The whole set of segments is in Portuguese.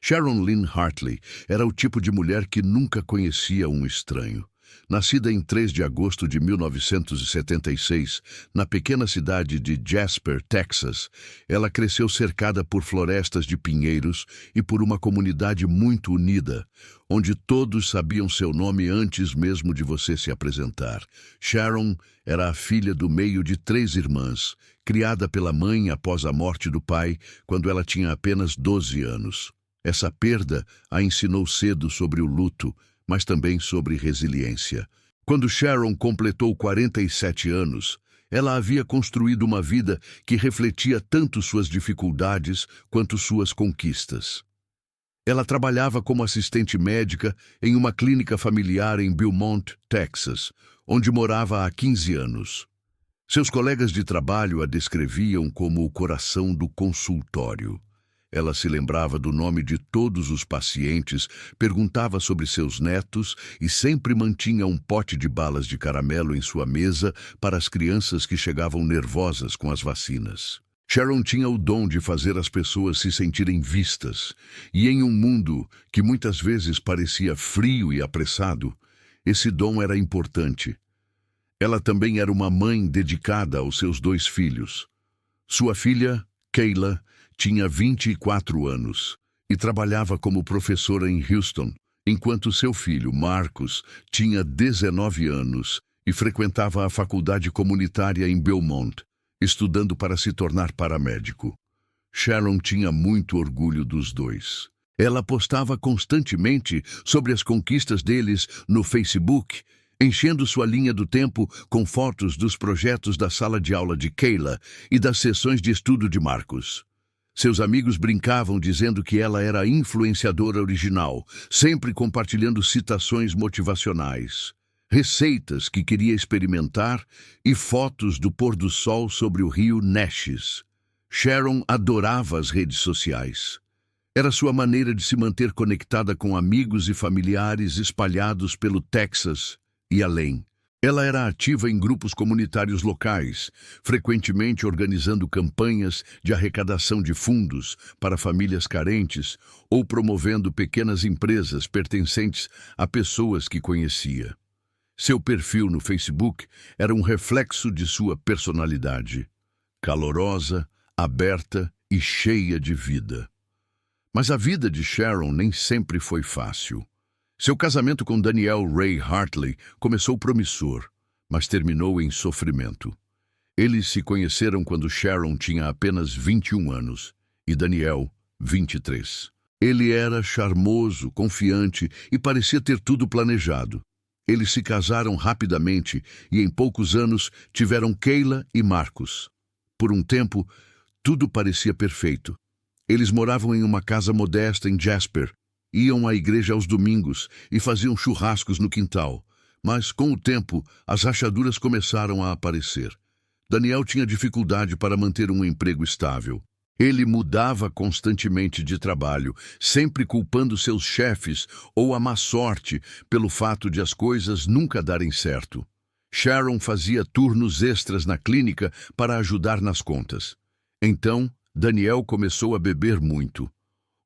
Sharon Lynn Hartley era o tipo de mulher que nunca conhecia um estranho. Nascida em 3 de agosto de 1976, na pequena cidade de Jasper, Texas, ela cresceu cercada por florestas de pinheiros e por uma comunidade muito unida, onde todos sabiam seu nome antes mesmo de você se apresentar. Sharon era a filha do meio de 3 irmãs, criada pela mãe após a morte do pai, quando ela tinha apenas 12 anos. Essa perda a ensinou cedo sobre o luto, mas também sobre resiliência. Quando Sharon completou 47 anos, ela havia construído uma vida que refletia tanto suas dificuldades quanto suas conquistas. Ela trabalhava como assistente médica em uma clínica familiar em Beaumont, Texas, onde morava há 15 anos. Seus colegas de trabalho a descreviam como o coração do consultório. Ela se lembrava do nome de todos os pacientes, perguntava sobre seus netos e sempre mantinha um pote de balas de caramelo em sua mesa para as crianças que chegavam nervosas com as vacinas. Sharon tinha o dom de fazer as pessoas se sentirem vistas, e em um mundo que muitas vezes parecia frio e apressado, esse dom era importante. Ela também era uma mãe dedicada aos seus 2 filhos. Sua filha, Kayla, tinha 24 anos e trabalhava como professora em Houston, enquanto seu filho, Marcus, tinha 19 anos e frequentava a faculdade comunitária em Beaumont, estudando para se tornar paramédico. Sharon tinha muito orgulho dos 2. Ela postava constantemente sobre as conquistas deles no Facebook, enchendo sua linha do tempo com fotos dos projetos da sala de aula de Kayla e das sessões de estudo de Marcus. Seus amigos brincavam dizendo que ela era a influenciadora original, sempre compartilhando citações motivacionais, receitas que queria experimentar e fotos do pôr do sol sobre o rio Neches. Sharon adorava as redes sociais. Era sua maneira de se manter conectada com amigos e familiares espalhados pelo Texas e além. Ela era ativa em grupos comunitários locais, frequentemente organizando campanhas de arrecadação de fundos para famílias carentes ou promovendo pequenas empresas pertencentes a pessoas que conhecia. Seu perfil no Facebook era um reflexo de sua personalidade, calorosa, aberta e cheia de vida. Mas a vida de Sharon nem sempre foi fácil. Seu casamento com Daniel Ray Hartley começou promissor, mas terminou em sofrimento. Eles se conheceram quando Sharon tinha apenas 21 anos e Daniel, 23. Ele era charmoso, confiante e parecia ter tudo planejado. Eles se casaram rapidamente e em poucos anos tiveram Kayla e Marcus. Por um tempo, tudo parecia perfeito. Eles moravam em uma casa modesta em Jasper, iam à igreja aos domingos e faziam churrascos no quintal. Mas, com o tempo, as rachaduras começaram a aparecer. Daniel tinha dificuldade para manter um emprego estável. Ele mudava constantemente de trabalho, sempre culpando seus chefes ou a má sorte pelo fato de as coisas nunca darem certo. Sharon fazia turnos extras na clínica para ajudar nas contas. Então, Daniel começou a beber muito.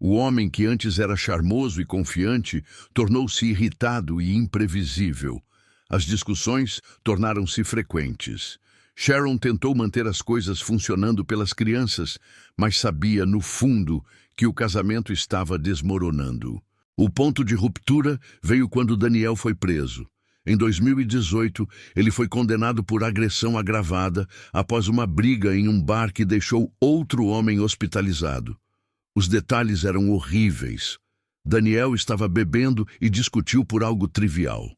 O homem que antes era charmoso e confiante tornou-se irritado e imprevisível. As discussões tornaram-se frequentes. Sharon tentou manter as coisas funcionando pelas crianças, mas sabia, no fundo, que o casamento estava desmoronando. O ponto de ruptura veio quando Daniel foi preso. Em 2018, ele foi condenado por agressão agravada após uma briga em um bar que deixou outro homem hospitalizado. Os detalhes eram horríveis. Daniel estava bebendo e discutiu por algo trivial.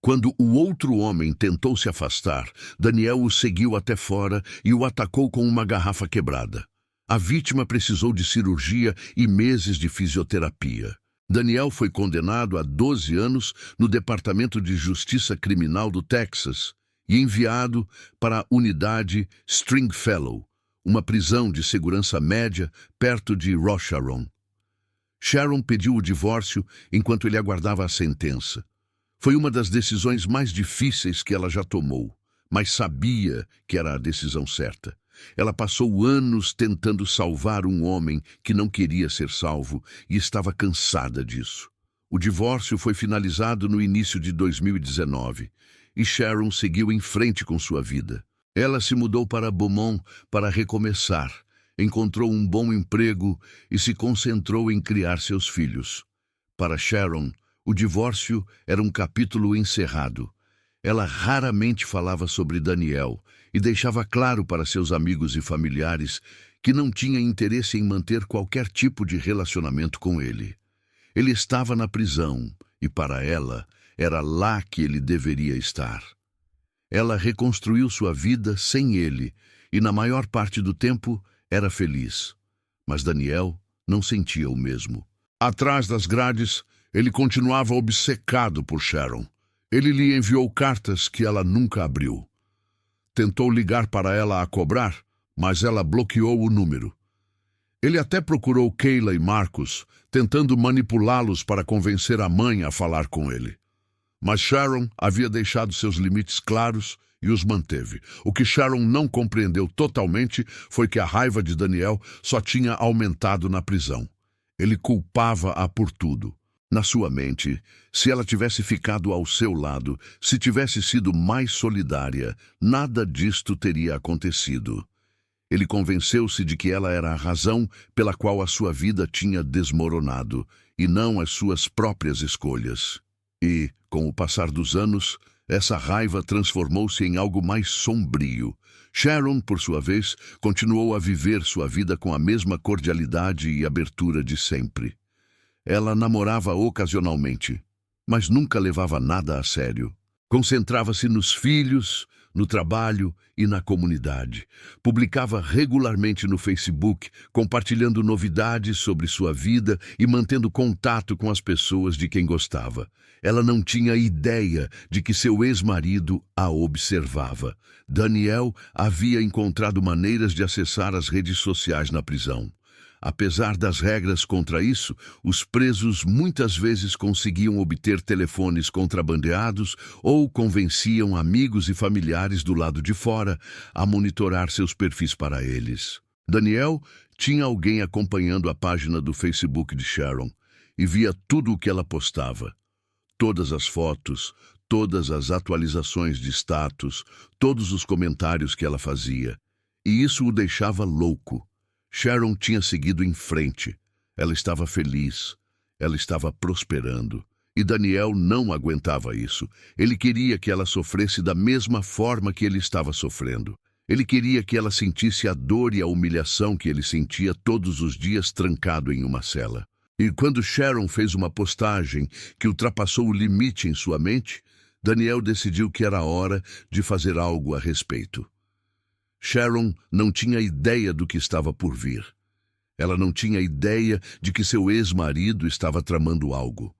Quando o outro homem tentou se afastar, Daniel o seguiu até fora e o atacou com uma garrafa quebrada. A vítima precisou de cirurgia e meses de fisioterapia. Daniel foi condenado a 12 anos no Departamento de Justiça Criminal do Texas e enviado para a unidade Stringfellow, uma prisão de segurança média perto de Rosharon. Sharon pediu o divórcio enquanto ele aguardava a sentença. Foi uma das decisões mais difíceis que ela já tomou, mas sabia que era a decisão certa. Ela passou anos tentando salvar um homem que não queria ser salvo e estava cansada disso. O divórcio foi finalizado no início de 2019 e Sharon seguiu em frente com sua vida. Ela se mudou para Beaumont para recomeçar, encontrou um bom emprego e se concentrou em criar seus filhos. Para Sharon, o divórcio era um capítulo encerrado. Ela raramente falava sobre Daniel e deixava claro para seus amigos e familiares que não tinha interesse em manter qualquer tipo de relacionamento com ele. Ele estava na prisão e, para ela, era lá que ele deveria estar. Ela reconstruiu sua vida sem ele e, na maior parte do tempo, era feliz. Mas Daniel não sentia o mesmo. Atrás das grades, ele continuava obcecado por Sharon. Ele lhe enviou cartas que ela nunca abriu. Tentou ligar para ela a cobrar, mas ela bloqueou o número. Ele até procurou Kayla e Marcus, tentando manipulá-los para convencer a mãe a falar com ele. Mas Sharon havia deixado seus limites claros e os manteve. O que Sharon não compreendeu totalmente foi que a raiva de Daniel só tinha aumentado na prisão. Ele culpava-a por tudo. Na sua mente, se ela tivesse ficado ao seu lado, se tivesse sido mais solidária, nada disto teria acontecido. Ele convenceu-se de que ela era a razão pela qual a sua vida tinha desmoronado, e não as suas próprias escolhas. E, com o passar dos anos, essa raiva transformou-se em algo mais sombrio. Sharon, por sua vez, continuou a viver sua vida com a mesma cordialidade e abertura de sempre. Ela namorava ocasionalmente, mas nunca levava nada a sério. Concentrava-se nos filhos, no trabalho e na comunidade. Publicava regularmente no Facebook, compartilhando novidades sobre sua vida e mantendo contato com as pessoas de quem gostava. Ela não tinha ideia de que seu ex-marido a observava. Daniel havia encontrado maneiras de acessar as redes sociais na prisão. Apesar das regras contra isso, os presos muitas vezes conseguiam obter telefones contrabandeados ou convenciam amigos e familiares do lado de fora a monitorar seus perfis para eles. Daniel tinha alguém acompanhando a página do Facebook de Sharon e via tudo o que ela postava. Todas as fotos, todas as atualizações de status, todos os comentários que ela fazia. E isso o deixava louco. Sharon tinha seguido em frente. Ela estava feliz. Ela estava prosperando. E Daniel não aguentava isso. Ele queria que ela sofresse da mesma forma que ele estava sofrendo. Ele queria que ela sentisse a dor e a humilhação que ele sentia todos os dias trancado em uma cela. E quando Sharon fez uma postagem que ultrapassou o limite em sua mente, Daniel decidiu que era hora de fazer algo a respeito. Sharon não tinha ideia do que estava por vir. Ela não tinha ideia de que seu ex-marido estava tramando algo.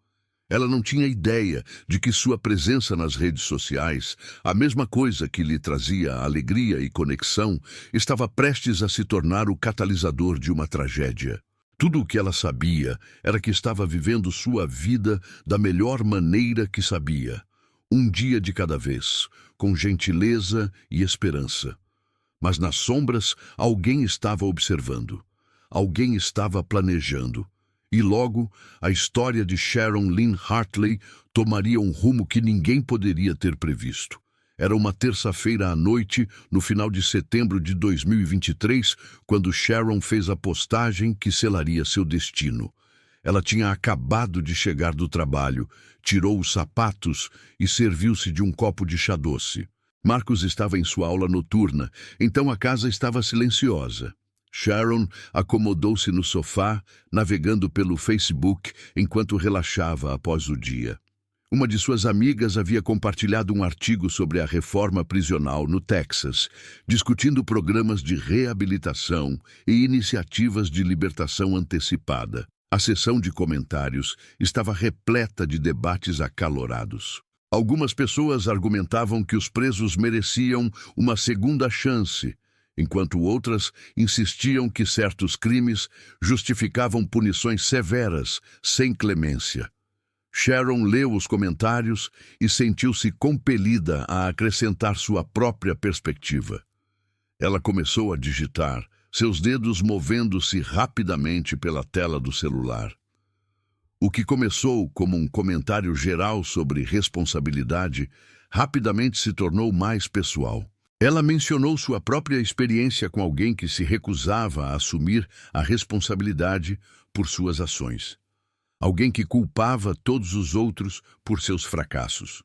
Ela não tinha ideia de que sua presença nas redes sociais, a mesma coisa que lhe trazia alegria e conexão, estava prestes a se tornar o catalisador de uma tragédia. Tudo o que ela sabia era que estava vivendo sua vida da melhor maneira que sabia, um dia de cada vez, com gentileza e esperança. Mas nas sombras, alguém estava observando. Alguém estava planejando. E logo, a história de Sharon Lynn Hartley tomaria um rumo que ninguém poderia ter previsto. Era uma terça-feira à noite, no final de setembro de 2023, quando Sharon fez a postagem que selaria seu destino. Ela tinha acabado de chegar do trabalho, tirou os sapatos e serviu-se de um copo de chá doce. Marcus estava em sua aula noturna, então a casa estava silenciosa. Sharon acomodou-se no sofá, navegando pelo Facebook enquanto relaxava após o dia. Uma de suas amigas havia compartilhado um artigo sobre a reforma prisional no Texas, discutindo programas de reabilitação e iniciativas de libertação antecipada. A sessão de comentários estava repleta de debates acalorados. Algumas pessoas argumentavam que os presos mereciam uma segunda chance, enquanto outras insistiam que certos crimes justificavam punições severas, sem clemência. Sharon leu os comentários e sentiu-se compelida a acrescentar sua própria perspectiva. Ela começou a digitar, seus dedos movendo-se rapidamente pela tela do celular. O que começou como um comentário geral sobre responsabilidade rapidamente se tornou mais pessoal. Ela mencionou sua própria experiência com alguém que se recusava a assumir a responsabilidade por suas ações. Alguém que culpava todos os outros por seus fracassos.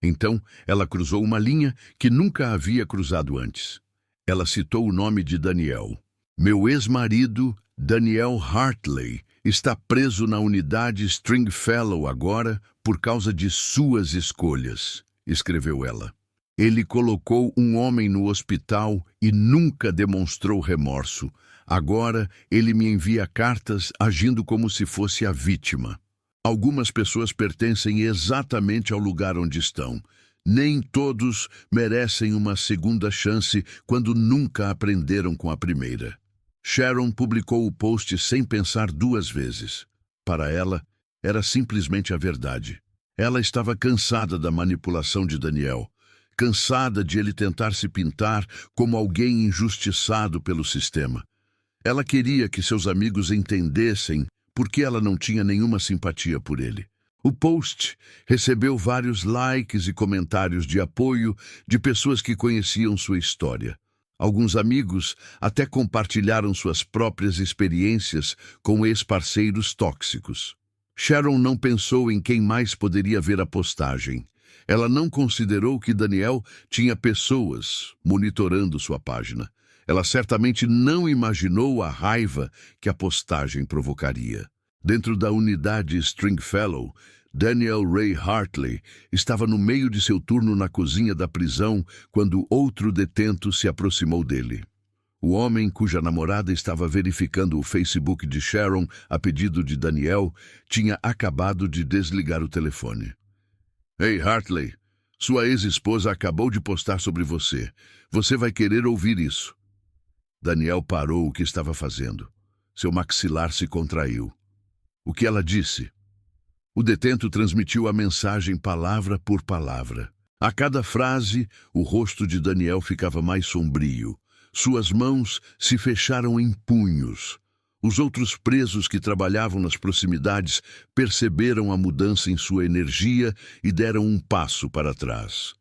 Então, ela cruzou uma linha que nunca havia cruzado antes. Ela citou o nome de Daniel. Meu ex-marido, Daniel Hartley, está preso na unidade Stringfellow agora por causa de suas escolhas, escreveu ela. Ele colocou um homem no hospital e nunca demonstrou remorso. Agora ele me envia cartas agindo como se fosse a vítima. Algumas pessoas pertencem exatamente ao lugar onde estão. Nem todos merecem uma segunda chance quando nunca aprenderam com a primeira. Sharon publicou o post sem pensar duas vezes. Para ela, era simplesmente a verdade. Ela estava cansada da manipulação de Daniel, cansada de ele tentar se pintar como alguém injustiçado pelo sistema. Ela queria que seus amigos entendessem por que ela não tinha nenhuma simpatia por ele. O post recebeu vários likes e comentários de apoio de pessoas que conheciam sua história. Alguns amigos até compartilharam suas próprias experiências com ex-parceiros tóxicos. Sharon não pensou em quem mais poderia ver a postagem. Ela não considerou que Daniel tinha pessoas monitorando sua página. Ela certamente não imaginou a raiva que a postagem provocaria. Dentro da unidade Stringfellow, Daniel Ray Hartley estava no meio de seu turno na cozinha da prisão quando outro detento se aproximou dele. O homem, cuja namorada estava verificando o Facebook de Sharon a pedido de Daniel, tinha acabado de desligar o telefone. Ei, Hartley, sua ex-esposa acabou de postar sobre você. Você vai querer ouvir isso. Daniel parou o que estava fazendo. Seu maxilar se contraiu. O que ela disse? O detento transmitiu a mensagem palavra por palavra. A cada frase, o rosto de Daniel ficava mais sombrio. Suas mãos se fecharam em punhos. Os outros presos que trabalhavam nas proximidades perceberam a mudança em sua energia e deram um passo para trás.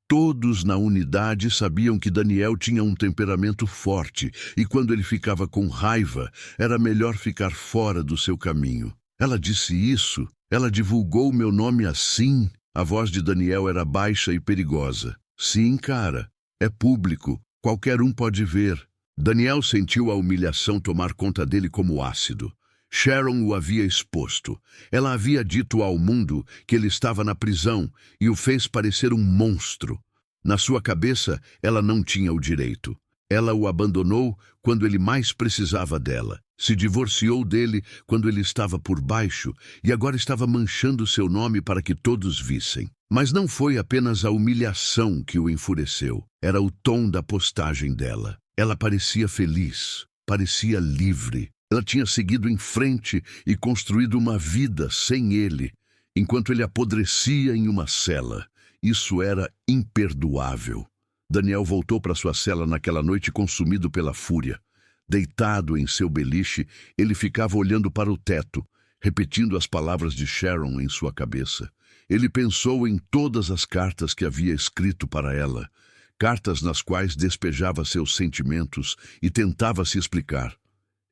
Todos na unidade sabiam que Daniel tinha um temperamento forte e quando ele ficava com raiva, era melhor ficar fora do seu caminho. Ela disse isso? Ela divulgou meu nome assim? A voz de Daniel era baixa e perigosa. Sim, cara. É público. Qualquer um pode ver. Daniel sentiu a humilhação tomar conta dele como ácido. Sharon o havia exposto. Ela havia dito ao mundo que ele estava na prisão e o fez parecer um monstro. Na sua cabeça, ela não tinha o direito. Ela o abandonou quando ele mais precisava dela. Se divorciou dele quando ele estava por baixo e agora estava manchando seu nome para que todos vissem. Mas não foi apenas a humilhação que o enfureceu. Era o tom da postagem dela. Ela parecia feliz, parecia livre. Ela tinha seguido em frente e construído uma vida sem ele, enquanto ele apodrecia em uma cela. Isso era imperdoável. Daniel voltou para sua cela naquela noite consumido pela fúria. Deitado em seu beliche, ele ficava olhando para o teto, repetindo as palavras de Sharon em sua cabeça. Ele pensou em todas as cartas que havia escrito para ela, cartas nas quais despejava seus sentimentos e tentava se explicar.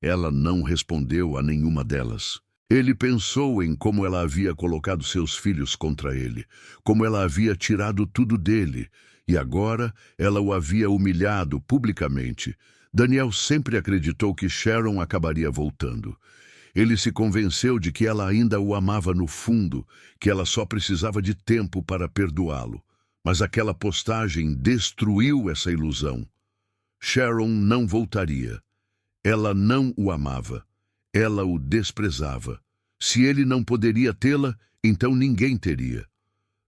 Ela não respondeu a nenhuma delas. Ele pensou em como ela havia colocado seus filhos contra ele, como ela havia tirado tudo dele, e agora ela o havia humilhado publicamente. Daniel sempre acreditou que Sharon acabaria voltando. Ele se convenceu de que ela ainda o amava no fundo, que ela só precisava de tempo para perdoá-lo. Mas aquela postagem destruiu essa ilusão. Sharon não voltaria. Ela não o amava. Ela o desprezava. Se ele não poderia tê-la, então ninguém teria.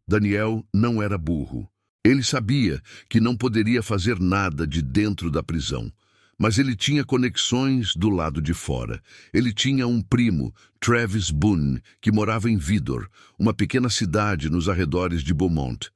Daniel não era burro. Ele sabia que não poderia fazer nada de dentro da prisão. Mas ele tinha conexões do lado de fora. Ele tinha um primo, Travis Boone, que morava em Vidor, uma pequena cidade nos arredores de Beaumont.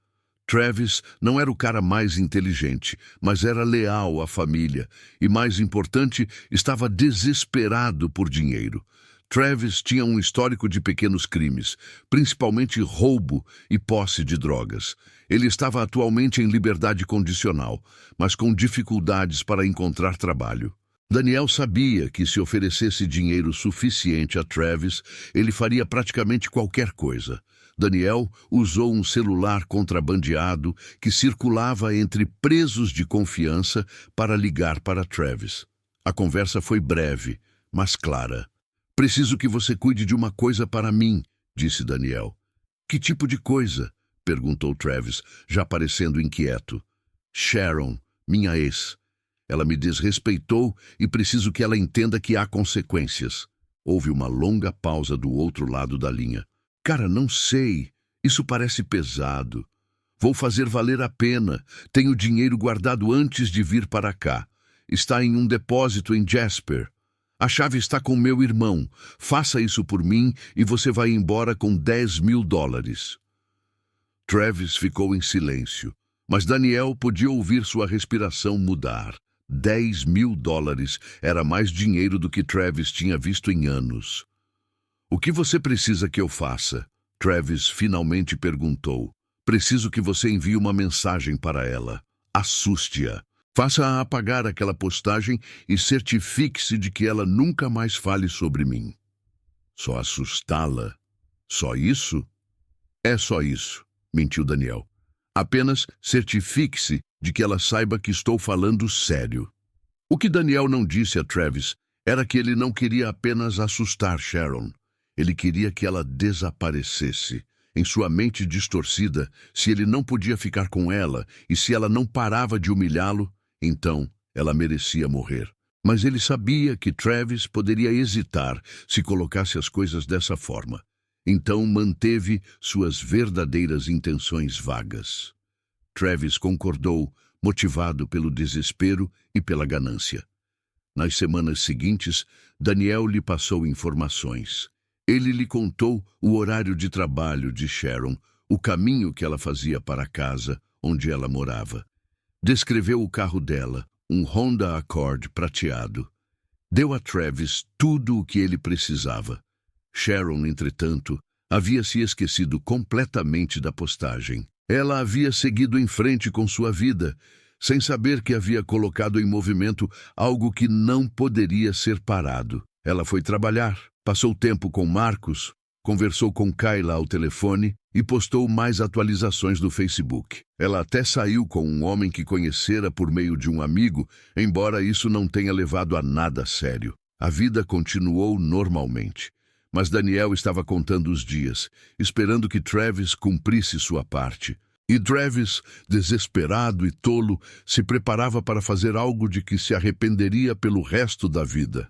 Travis não era o cara mais inteligente, mas era leal à família e, mais importante, estava desesperado por dinheiro. Travis tinha um histórico de pequenos crimes, principalmente roubo e posse de drogas. Ele estava atualmente em liberdade condicional, mas com dificuldades para encontrar trabalho. Daniel sabia que se oferecesse dinheiro suficiente a Travis, ele faria praticamente qualquer coisa. Daniel usou um celular contrabandeado que circulava entre presos de confiança para ligar para Travis. A conversa foi breve, mas clara. "Preciso que você cuide de uma coisa para mim", disse Daniel. "Que tipo de coisa?", perguntou Travis, já parecendo inquieto. "Sharon, minha ex. Ela me desrespeitou e preciso que ela entenda que há consequências." Houve uma longa pausa do outro lado da linha. "Cara, não sei. Isso parece pesado. Vou fazer valer a pena. Tenho dinheiro guardado antes de vir para cá. Está em um depósito em Jasper. A chave está com meu irmão. Faça isso por mim e você vai embora com $10.000. Travis ficou em silêncio, mas Daniel podia ouvir sua respiração mudar. $10.000 era mais dinheiro do que Travis tinha visto em anos. "O que você precisa que eu faça?", Travis finalmente perguntou. "Preciso que você envie uma mensagem para ela. Assuste-a. Faça-a apagar aquela postagem e certifique-se de que ela nunca mais fale sobre mim." "Só assustá-la? Só isso?" "É só isso", mentiu Daniel. "Apenas certifique-se de que ela saiba que estou falando sério." O que Daniel não disse a Travis era que ele não queria apenas assustar Sharon. Ele queria que ela desaparecesse. Em sua mente distorcida, se ele não podia ficar com ela e se ela não parava de humilhá-lo, então ela merecia morrer. Mas ele sabia que Travis poderia hesitar se colocasse as coisas dessa forma. Então manteve suas verdadeiras intenções vagas. Travis concordou, motivado pelo desespero e pela ganância. Nas semanas seguintes, Daniel lhe passou informações. Ele lhe contou o horário de trabalho de Sharon, o caminho que ela fazia para a casa onde ela morava. Descreveu o carro dela, um Honda Accord prateado. Deu a Travis tudo o que ele precisava. Sharon, entretanto, havia se esquecido completamente da postagem. Ela havia seguido em frente com sua vida, sem saber que havia colocado em movimento algo que não poderia ser parado. Ela foi trabalhar, passou tempo com Marcos, conversou com Kayla ao telefone e postou mais atualizações no Facebook. Ela até saiu com um homem que conhecera por meio de um amigo, embora isso não tenha levado a nada sério. A vida continuou normalmente. Mas Daniel estava contando os dias, esperando que Travis cumprisse sua parte. E Travis, desesperado e tolo, se preparava para fazer algo de que se arrependeria pelo resto da vida.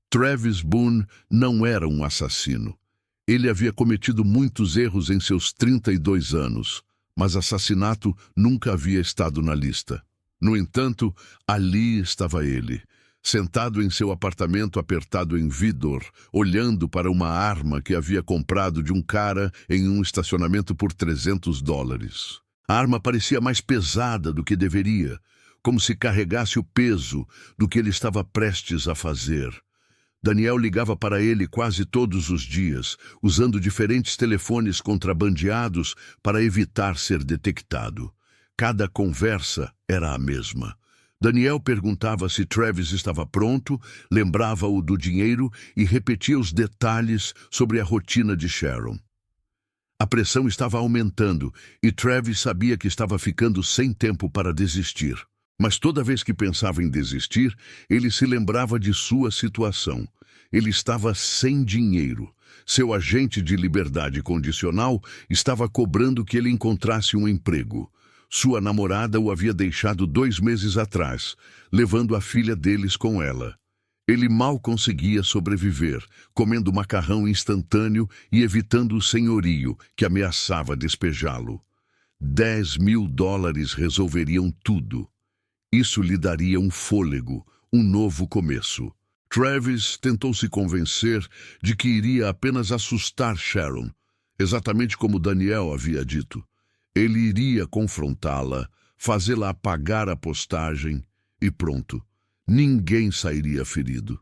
Travis Boone não era um assassino. Ele havia cometido muitos erros em seus 32 anos, mas assassinato nunca havia estado na lista. No entanto, ali estava ele, sentado em seu apartamento apertado em Vidor, olhando para uma arma que havia comprado de um cara em um estacionamento por $300. A arma parecia mais pesada do que deveria, como se carregasse o peso do que ele estava prestes a fazer. Daniel ligava para ele quase todos os dias, usando diferentes telefones contrabandeados para evitar ser detectado. Cada conversa era a mesma. Daniel perguntava se Travis estava pronto, lembrava-o do dinheiro e repetia os detalhes sobre a rotina de Sharon. A pressão estava aumentando e Travis sabia que estava ficando sem tempo para desistir. Mas toda vez que pensava em desistir, ele se lembrava de sua situação. Ele estava sem dinheiro. Seu agente de liberdade condicional estava cobrando que ele encontrasse um emprego. Sua namorada o havia deixado 2 meses atrás, levando a filha deles com ela. Ele mal conseguia sobreviver, comendo macarrão instantâneo e evitando o senhorio, que ameaçava despejá-lo. $10.000 resolveriam tudo. Isso lhe daria um fôlego, um novo começo. Travis tentou se convencer de que iria apenas assustar Sharon, exatamente como Daniel havia dito. Ele iria confrontá-la, fazê-la apagar a postagem e pronto. Ninguém sairia ferido.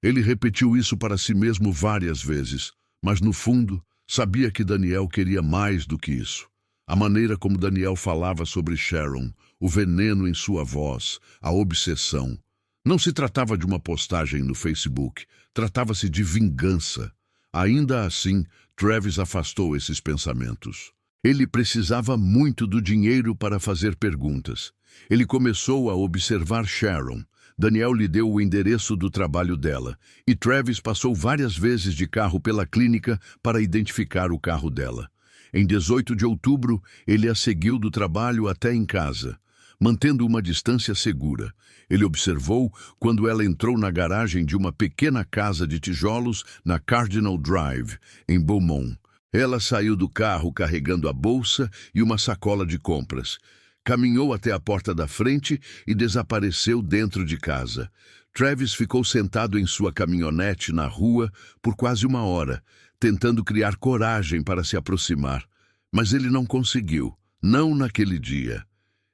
Ele repetiu isso para si mesmo várias vezes, mas no fundo sabia que Daniel queria mais do que isso. A maneira como Daniel falava sobre Sharon, o veneno em sua voz, a obsessão. Não se tratava de uma postagem no Facebook, tratava-se de vingança. Ainda assim, Travis afastou esses pensamentos. Ele precisava muito do dinheiro para fazer perguntas. Ele começou a observar Sharon. Daniel lhe deu o endereço do trabalho dela, e Travis passou várias vezes de carro pela clínica para identificar o carro dela. Em 18 de outubro, ele a seguiu do trabalho até em casa, mantendo uma distância segura. Ele observou quando ela entrou na garagem de uma pequena casa de tijolos na Cardinal Drive, em Beaumont. Ela saiu do carro carregando a bolsa e uma sacola de compras. Caminhou até a porta da frente e desapareceu dentro de casa. Travis ficou sentado em sua caminhonete na rua por quase uma hora, tentando criar coragem para se aproximar. Mas ele não conseguiu, não naquele dia.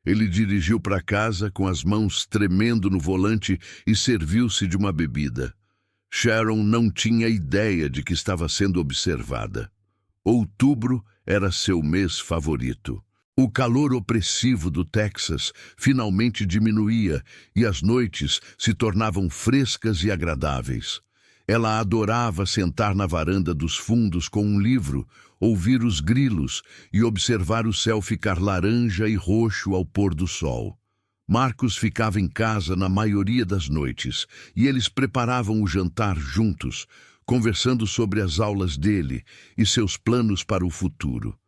Ele dirigiu para casa com as mãos tremendo no volante e serviu-se de uma bebida. Sharon não tinha ideia de que estava sendo observada. Outubro era seu mês favorito. O calor opressivo do Texas finalmente diminuía e as noites se tornavam frescas e agradáveis. Ela adorava sentar na varanda dos fundos com um livro, ouvir os grilos e observar o céu ficar laranja e roxo ao pôr do sol. Marcos ficava em casa na maioria das noites e eles preparavam o jantar juntos, conversando sobre as aulas dele e seus planos para o futuro.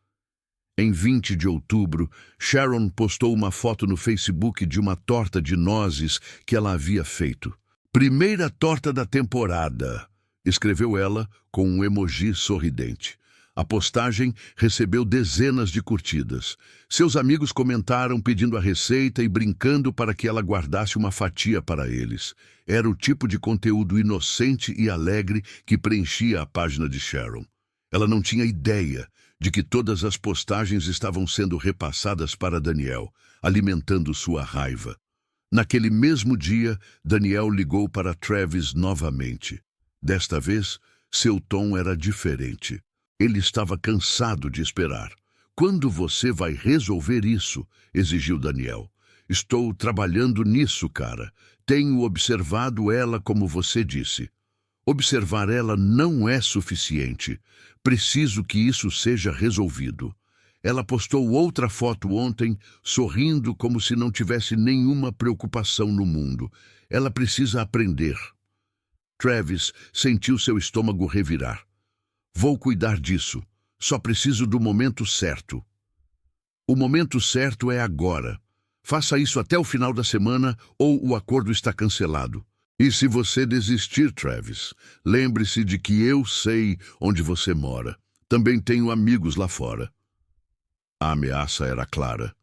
Em 20 de outubro, Sharon postou uma foto no Facebook de uma torta de nozes que ela havia feito. "Primeira torta da temporada", escreveu ela com um emoji sorridente. A postagem recebeu dezenas de curtidas. Seus amigos comentaram pedindo a receita e brincando para que ela guardasse uma fatia para eles. Era o tipo de conteúdo inocente e alegre que preenchia a página de Sharon. Ela não tinha ideia de que todas as postagens estavam sendo repassadas para Daniel, alimentando sua raiva. Naquele mesmo dia, Daniel ligou para Travis novamente. Desta vez, seu tom era diferente. Ele estava cansado de esperar. "Quando você vai resolver isso?", exigiu Daniel. "Estou trabalhando nisso, cara. Tenho observado ela como você disse." "Observar ela não é suficiente. Preciso que isso seja resolvido." Ela postou outra foto ontem, sorrindo como se não tivesse nenhuma preocupação no mundo. Ela precisa aprender. Travis sentiu seu estômago revirar. "Vou cuidar disso. Só preciso do momento certo." "O momento certo é agora. Faça isso até o final da semana ou o acordo está cancelado." "E se você desistir, Travis, lembre-se de que eu sei onde você mora. Também tenho amigos lá fora." A ameaça era clara.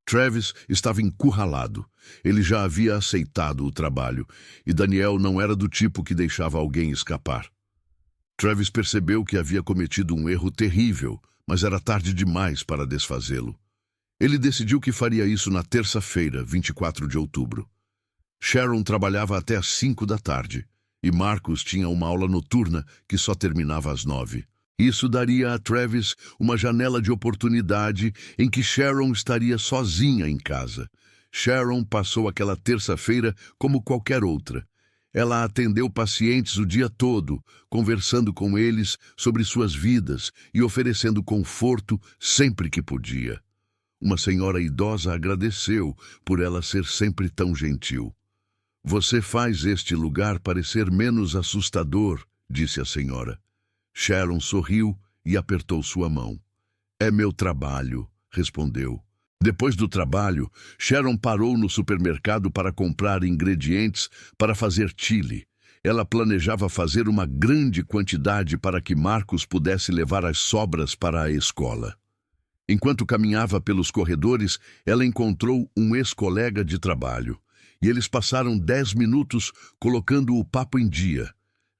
Travis estava encurralado. Ele já havia aceitado o trabalho, e Daniel não era do tipo que deixava alguém escapar. Travis percebeu que havia cometido um erro terrível, mas era tarde demais para desfazê-lo. Ele decidiu que faria isso na terça-feira, 24 de outubro. Sharon trabalhava até às 5 da tarde, e Marcos tinha uma aula noturna que só terminava às 9. Isso daria a Travis uma janela de oportunidade em que Sharon estaria sozinha em casa. Sharon passou aquela terça-feira como qualquer outra. Ela atendeu pacientes o dia todo, conversando com eles sobre suas vidas e oferecendo conforto sempre que podia. Uma senhora idosa agradeceu por ela ser sempre tão gentil. "Você faz este lugar parecer menos assustador", disse a senhora. Sharon sorriu e apertou sua mão. "É meu trabalho", respondeu. Depois do trabalho, Sharon parou no supermercado para comprar ingredientes para fazer chili. Ela planejava fazer uma grande quantidade para que Marcos pudesse levar as sobras para a escola. Enquanto caminhava pelos corredores, ela encontrou um ex-colega de trabalho. E eles passaram 10 minutos colocando o papo em dia,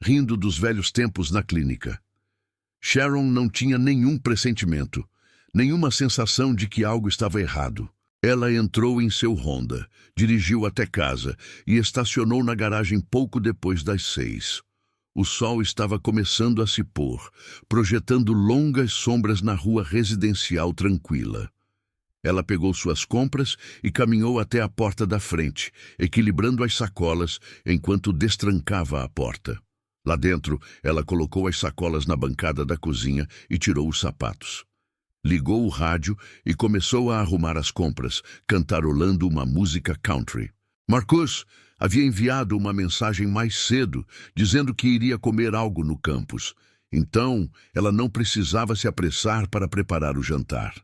rindo dos velhos tempos na clínica. Sharon não tinha nenhum pressentimento. nenhuma sensação de que algo estava errado. Ela entrou em seu Honda, dirigiu até casa e estacionou na garagem pouco depois das 6. O sol estava começando a se pôr, projetando longas sombras na rua residencial tranquila. Ela pegou suas compras e caminhou até a porta da frente, equilibrando as sacolas enquanto destrancava a porta. Lá dentro, ela colocou as sacolas na bancada da cozinha e tirou os sapatos. Ligou o rádio e começou a arrumar as compras, cantarolando uma música country. Marcus havia enviado uma mensagem mais cedo, dizendo que iria comer algo no campus. Então, ela não precisava se apressar para preparar o jantar.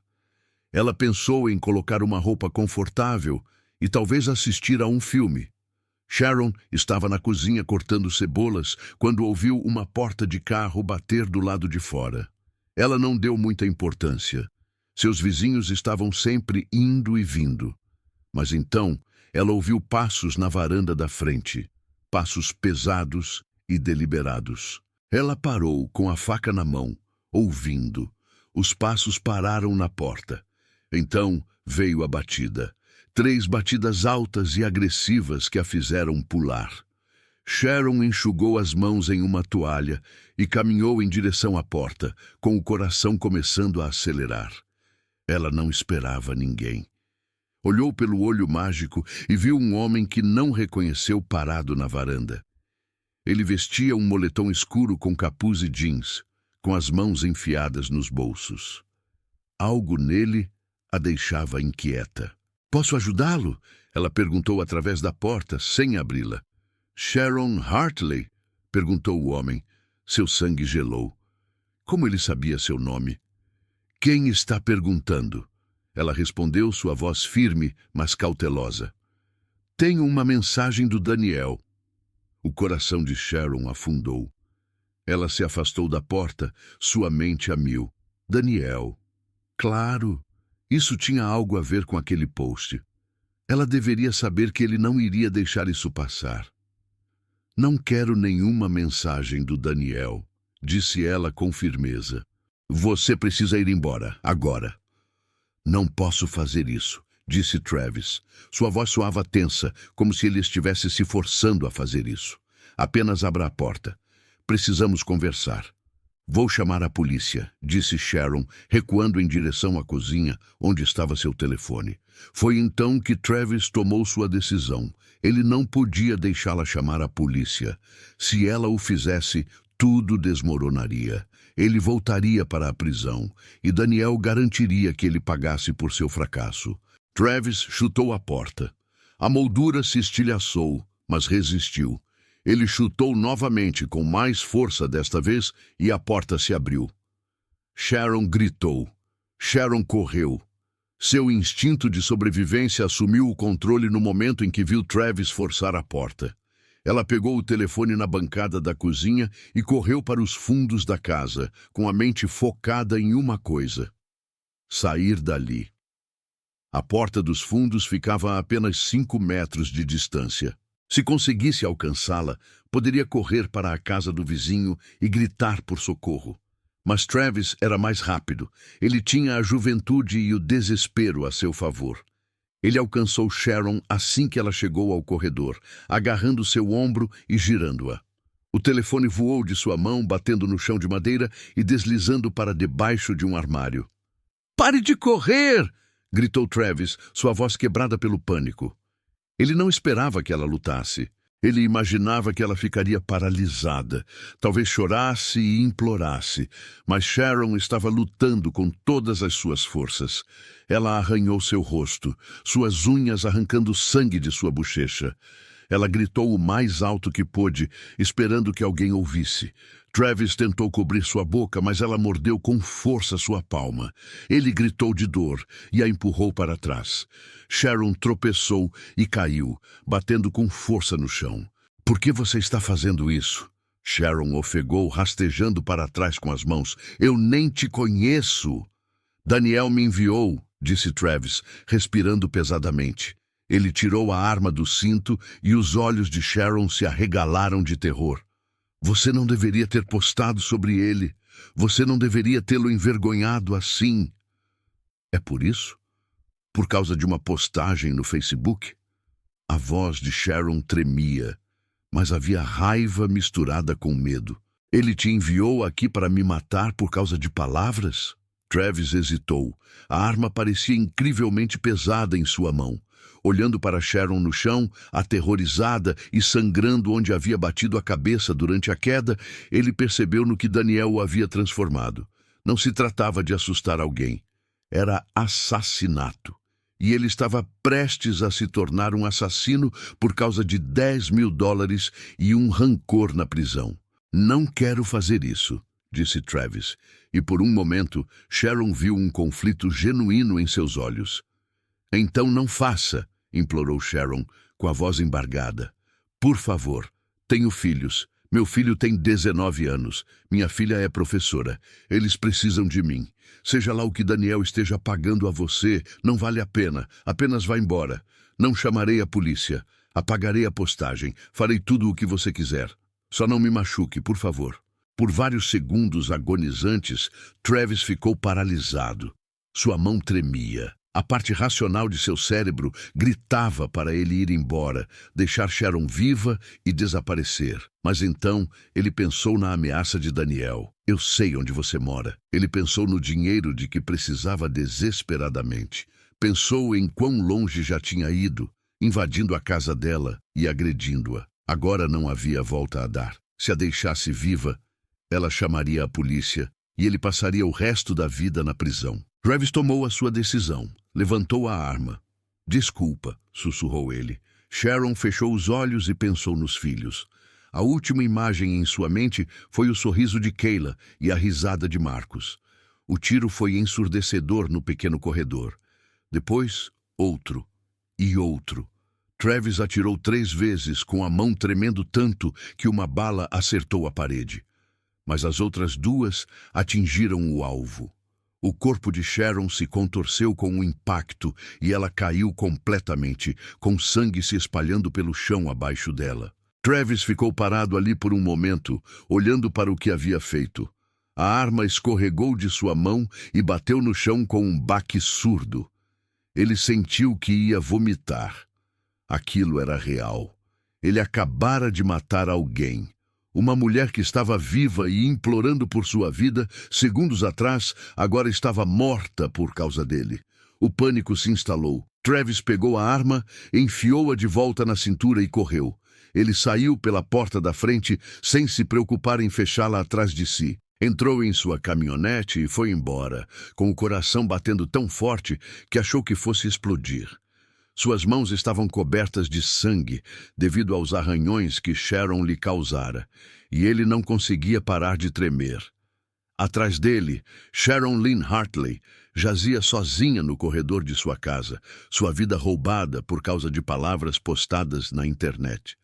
Ela pensou em colocar uma roupa confortável e talvez assistir a um filme. Sharon estava na cozinha cortando cebolas quando ouviu uma porta de carro bater do lado de fora. Ela não deu muita importância. Seus vizinhos estavam sempre indo e vindo. Mas então, ela ouviu passos na varanda da frente. Passos pesados e deliberados. Ela parou com a faca na mão, ouvindo. Os passos pararam na porta. Então veio a batida. 3 batidas altas e agressivas que a fizeram pular. Sharon enxugou as mãos em uma toalha e caminhou em direção à porta, com o coração começando a acelerar. Ela não esperava ninguém. Olhou pelo olho mágico e viu um homem que não reconheceu parado na varanda. Ele vestia um moletom escuro com capuz e jeans, com as mãos enfiadas nos bolsos. Algo nele a deixava inquieta. "Posso ajudá-lo?" ela perguntou através da porta, sem abri-la. "Sharon Hartley?" perguntou o homem. Seu sangue gelou. Como ele sabia seu nome? "Quem está perguntando?" Ela respondeu, sua voz firme, mas cautelosa. "Tenho uma mensagem do Daniel." O coração de Sharon afundou. Ela se afastou da porta, sua mente a mil. Daniel. Claro, isso tinha algo a ver com aquele post. Ela deveria saber que ele não iria deixar isso passar. "Não quero nenhuma mensagem do Daniel", disse ela com firmeza. "Você precisa ir embora, agora." "Não posso fazer isso", disse Travis. Sua voz soava tensa, como se ele estivesse se forçando a fazer isso. "Apenas abra a porta. Precisamos conversar." "Vou chamar a polícia", disse Sharon, recuando em direção à cozinha, onde estava seu telefone. Foi então que Travis tomou sua decisão. Ele não podia deixá-la chamar a polícia. Se ela o fizesse, tudo desmoronaria. Ele voltaria para a prisão, e Daniel garantiria que ele pagasse por seu fracasso. Travis chutou a porta. A moldura se estilhaçou, mas resistiu. Ele chutou novamente, com mais força desta vez, e a porta se abriu. Sharon gritou. Sharon correu. Seu instinto de sobrevivência assumiu o controle no momento em que viu Travis forçar a porta. Ela pegou o telefone na bancada da cozinha e correu para os fundos da casa, com a mente focada em uma coisa: sair dali. A porta dos fundos ficava a apenas 5 metros de distância. Se conseguisse alcançá-la, poderia correr para a casa do vizinho e gritar por socorro. Mas Travis era mais rápido. Ele tinha a juventude e o desespero a seu favor. Ele alcançou Sharon assim que ela chegou ao corredor, agarrando seu ombro e girando-a. O telefone voou de sua mão, batendo no chão de madeira e deslizando para debaixo de um armário. "Pare de correr!" gritou Travis, sua voz quebrada pelo pânico. Ele não esperava que ela lutasse. Ele imaginava que ela ficaria paralisada, talvez chorasse e implorasse, mas Sharon estava lutando com todas as suas forças. Ela arranhou seu rosto, suas unhas arrancando sangue de sua bochecha. Ela gritou o mais alto que pôde, esperando que alguém ouvisse. Travis tentou cobrir sua boca, mas ela mordeu com força sua palma. Ele gritou de dor e a empurrou para trás. Sharon tropeçou e caiu, batendo com força no chão. "Por que você está fazendo isso?" Sharon ofegou, rastejando para trás com as mãos. "Eu nem te conheço." "Daniel me enviou", disse Travis, respirando pesadamente. Ele tirou a arma do cinto e os olhos de Sharon se arregalaram de terror. "Você não deveria ter postado sobre ele. Você não deveria tê-lo envergonhado assim." É por isso? Por causa de uma postagem no Facebook? A voz de Sharon tremia, mas havia raiva misturada com medo. Ele te enviou aqui para me matar por causa de palavras? Travis hesitou. A arma parecia incrivelmente pesada em sua mão. Olhando para Sharon no chão, aterrorizada e sangrando onde havia batido a cabeça durante a queda, ele percebeu no que Daniel o havia transformado. Não se tratava de assustar alguém. Era assassinato. E ele estava prestes a se tornar um assassino por causa de $10.000 e um rancor na prisão. Não quero fazer isso, disse Travis. E por um momento, Sharon viu um conflito genuíno em seus olhos. Então não faça, implorou Sharon, com a voz embargada. Por favor, tenho filhos. Meu filho tem 19 anos. Minha filha é professora. Eles precisam de mim. Seja lá o que Daniel esteja pagando a você, não vale a pena. Apenas vá embora. Não chamarei a polícia. Apagarei a postagem. Farei tudo o que você quiser. Só não me machuque, por favor. Por vários segundos agonizantes, Travis ficou paralisado. Sua mão tremia. A parte racional de seu cérebro gritava para ele ir embora, deixar Sharon viva e desaparecer. Mas então ele pensou na ameaça de Daniel. Eu sei onde você mora. Ele pensou no dinheiro de que precisava desesperadamente. Pensou em quão longe já tinha ido, invadindo a casa dela e agredindo-a. Agora não havia volta a dar. Se a deixasse viva, ela chamaria a polícia e ele passaria o resto da vida na prisão. Travis tomou a sua decisão. Levantou a arma. Desculpa, sussurrou ele. Sharon fechou os olhos e pensou nos filhos. A última imagem em sua mente foi o sorriso de Kayla e a risada de Marcos. O tiro foi ensurdecedor no pequeno corredor. Depois, outro e outro. Travis atirou 3 vezes, com a mão tremendo tanto que uma bala acertou a parede. Mas as outras 2 atingiram o alvo. O corpo de Sharon se contorceu com o impacto e ela caiu completamente, com sangue se espalhando pelo chão abaixo dela. Travis ficou parado ali por um momento, olhando para o que havia feito. A arma escorregou de sua mão e bateu no chão com um baque surdo. Ele sentiu que ia vomitar. Aquilo era real. Ele acabara de matar alguém. Uma mulher que estava viva e implorando por sua vida, segundos atrás, agora estava morta por causa dele. O pânico se instalou. Travis pegou a arma, enfiou-a de volta na cintura e correu. Ele saiu pela porta da frente, sem se preocupar em fechá-la atrás de si. Entrou em sua caminhonete e foi embora, com o coração batendo tão forte que achou que fosse explodir. Suas mãos estavam cobertas de sangue devido aos arranhões que Sharon lhe causara, e ele não conseguia parar de tremer. Atrás dele, Sharon Lynn Hartley jazia sozinha no corredor de sua casa, sua vida roubada por causa de palavras postadas na internet.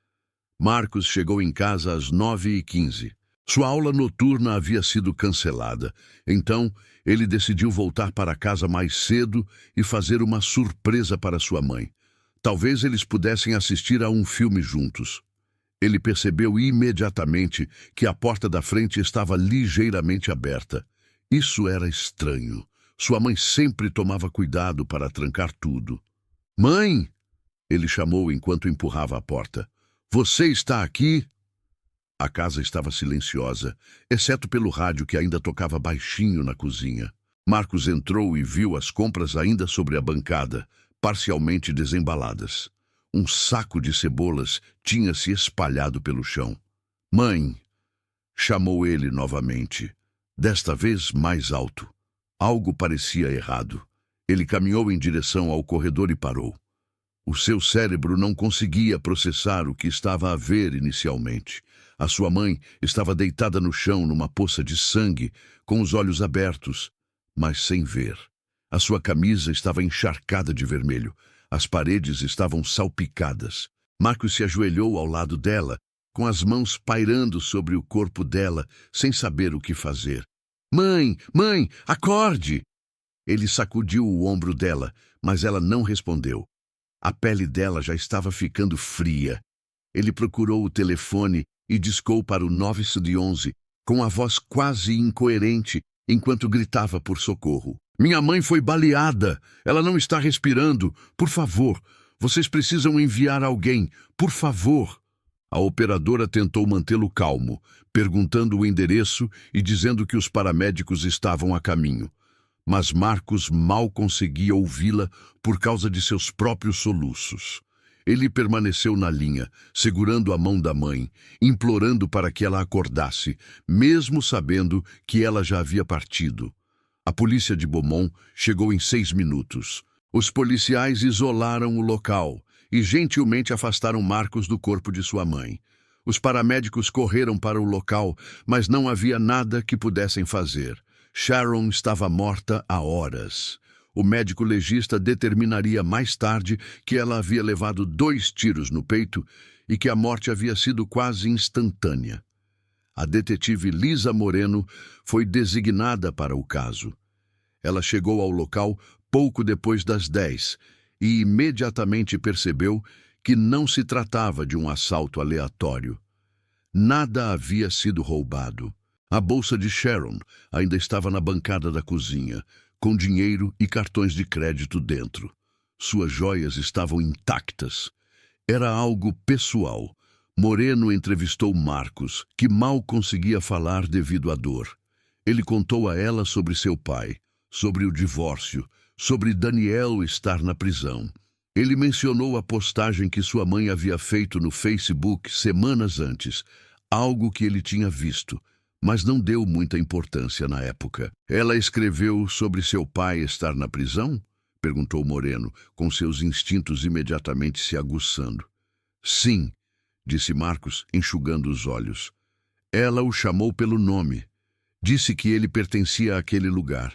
Marcos chegou em casa às 9h15. Sua aula noturna havia sido cancelada, então ele decidiu voltar para casa mais cedo e fazer uma surpresa para sua mãe. Talvez eles pudessem assistir a um filme juntos. Ele percebeu imediatamente que a porta da frente estava ligeiramente aberta. Isso era estranho. Sua mãe sempre tomava cuidado para trancar tudo. "Mãe!" ele chamou enquanto empurrava a porta. "Você está aqui?" A casa estava silenciosa, exceto pelo rádio que ainda tocava baixinho na cozinha. Marcos entrou e viu as compras ainda sobre a bancada, parcialmente desembaladas. Um saco de cebolas tinha se espalhado pelo chão. "Mãe!" chamou ele novamente, desta vez mais alto. Algo parecia errado. Ele caminhou em direção ao corredor e parou. O seu cérebro não conseguia processar o que estava a ver inicialmente. A sua mãe estava deitada no chão numa poça de sangue, com os olhos abertos, mas sem ver. A sua camisa estava encharcada de vermelho. As paredes estavam salpicadas. Marcos se ajoelhou ao lado dela, com as mãos pairando sobre o corpo dela, sem saber o que fazer. "Mãe! Mãe! Acorde!" Ele sacudiu o ombro dela, mas ela não respondeu. A pele dela já estava ficando fria. Ele procurou o telefone e discou para o 911, com a voz quase incoerente, enquanto gritava por socorro. Minha mãe foi baleada. Ela não está respirando. Por favor, vocês precisam enviar alguém. Por favor. A operadora tentou mantê-lo calmo, perguntando o endereço e dizendo que os paramédicos estavam a caminho. Mas Marcos mal conseguia ouvi-la por causa de seus próprios soluços. Ele permaneceu na linha, segurando a mão da mãe, implorando para que ela acordasse, mesmo sabendo que ela já havia partido. A polícia de Beaumont chegou em 6 minutos. Os policiais isolaram o local e gentilmente afastaram Marcos do corpo de sua mãe. Os paramédicos correram para o local, mas não havia nada que pudessem fazer. Sharon estava morta há horas. O médico legista determinaria mais tarde que ela havia levado 2 tiros no peito e que a morte havia sido quase instantânea. A detetive Lisa Moreno foi designada para o caso. Ela chegou ao local pouco depois das 10 e imediatamente percebeu que não se tratava de um assalto aleatório. Nada havia sido roubado. A bolsa de Sharon ainda estava na bancada da cozinha, com dinheiro e cartões de crédito dentro. Suas joias estavam intactas. Era algo pessoal. Moreno entrevistou Marcos, que mal conseguia falar devido à dor. Ele contou a ela sobre seu pai, sobre o divórcio, sobre Daniel estar na prisão. Ele mencionou a postagem que sua mãe havia feito no Facebook semanas antes, algo que ele tinha visto, mas não deu muita importância na época. Ela escreveu sobre seu pai estar na prisão? Perguntou Moreno, com seus instintos imediatamente se aguçando. Sim, disse Marcos, enxugando os olhos. Ela o chamou pelo nome. Disse que ele pertencia àquele lugar.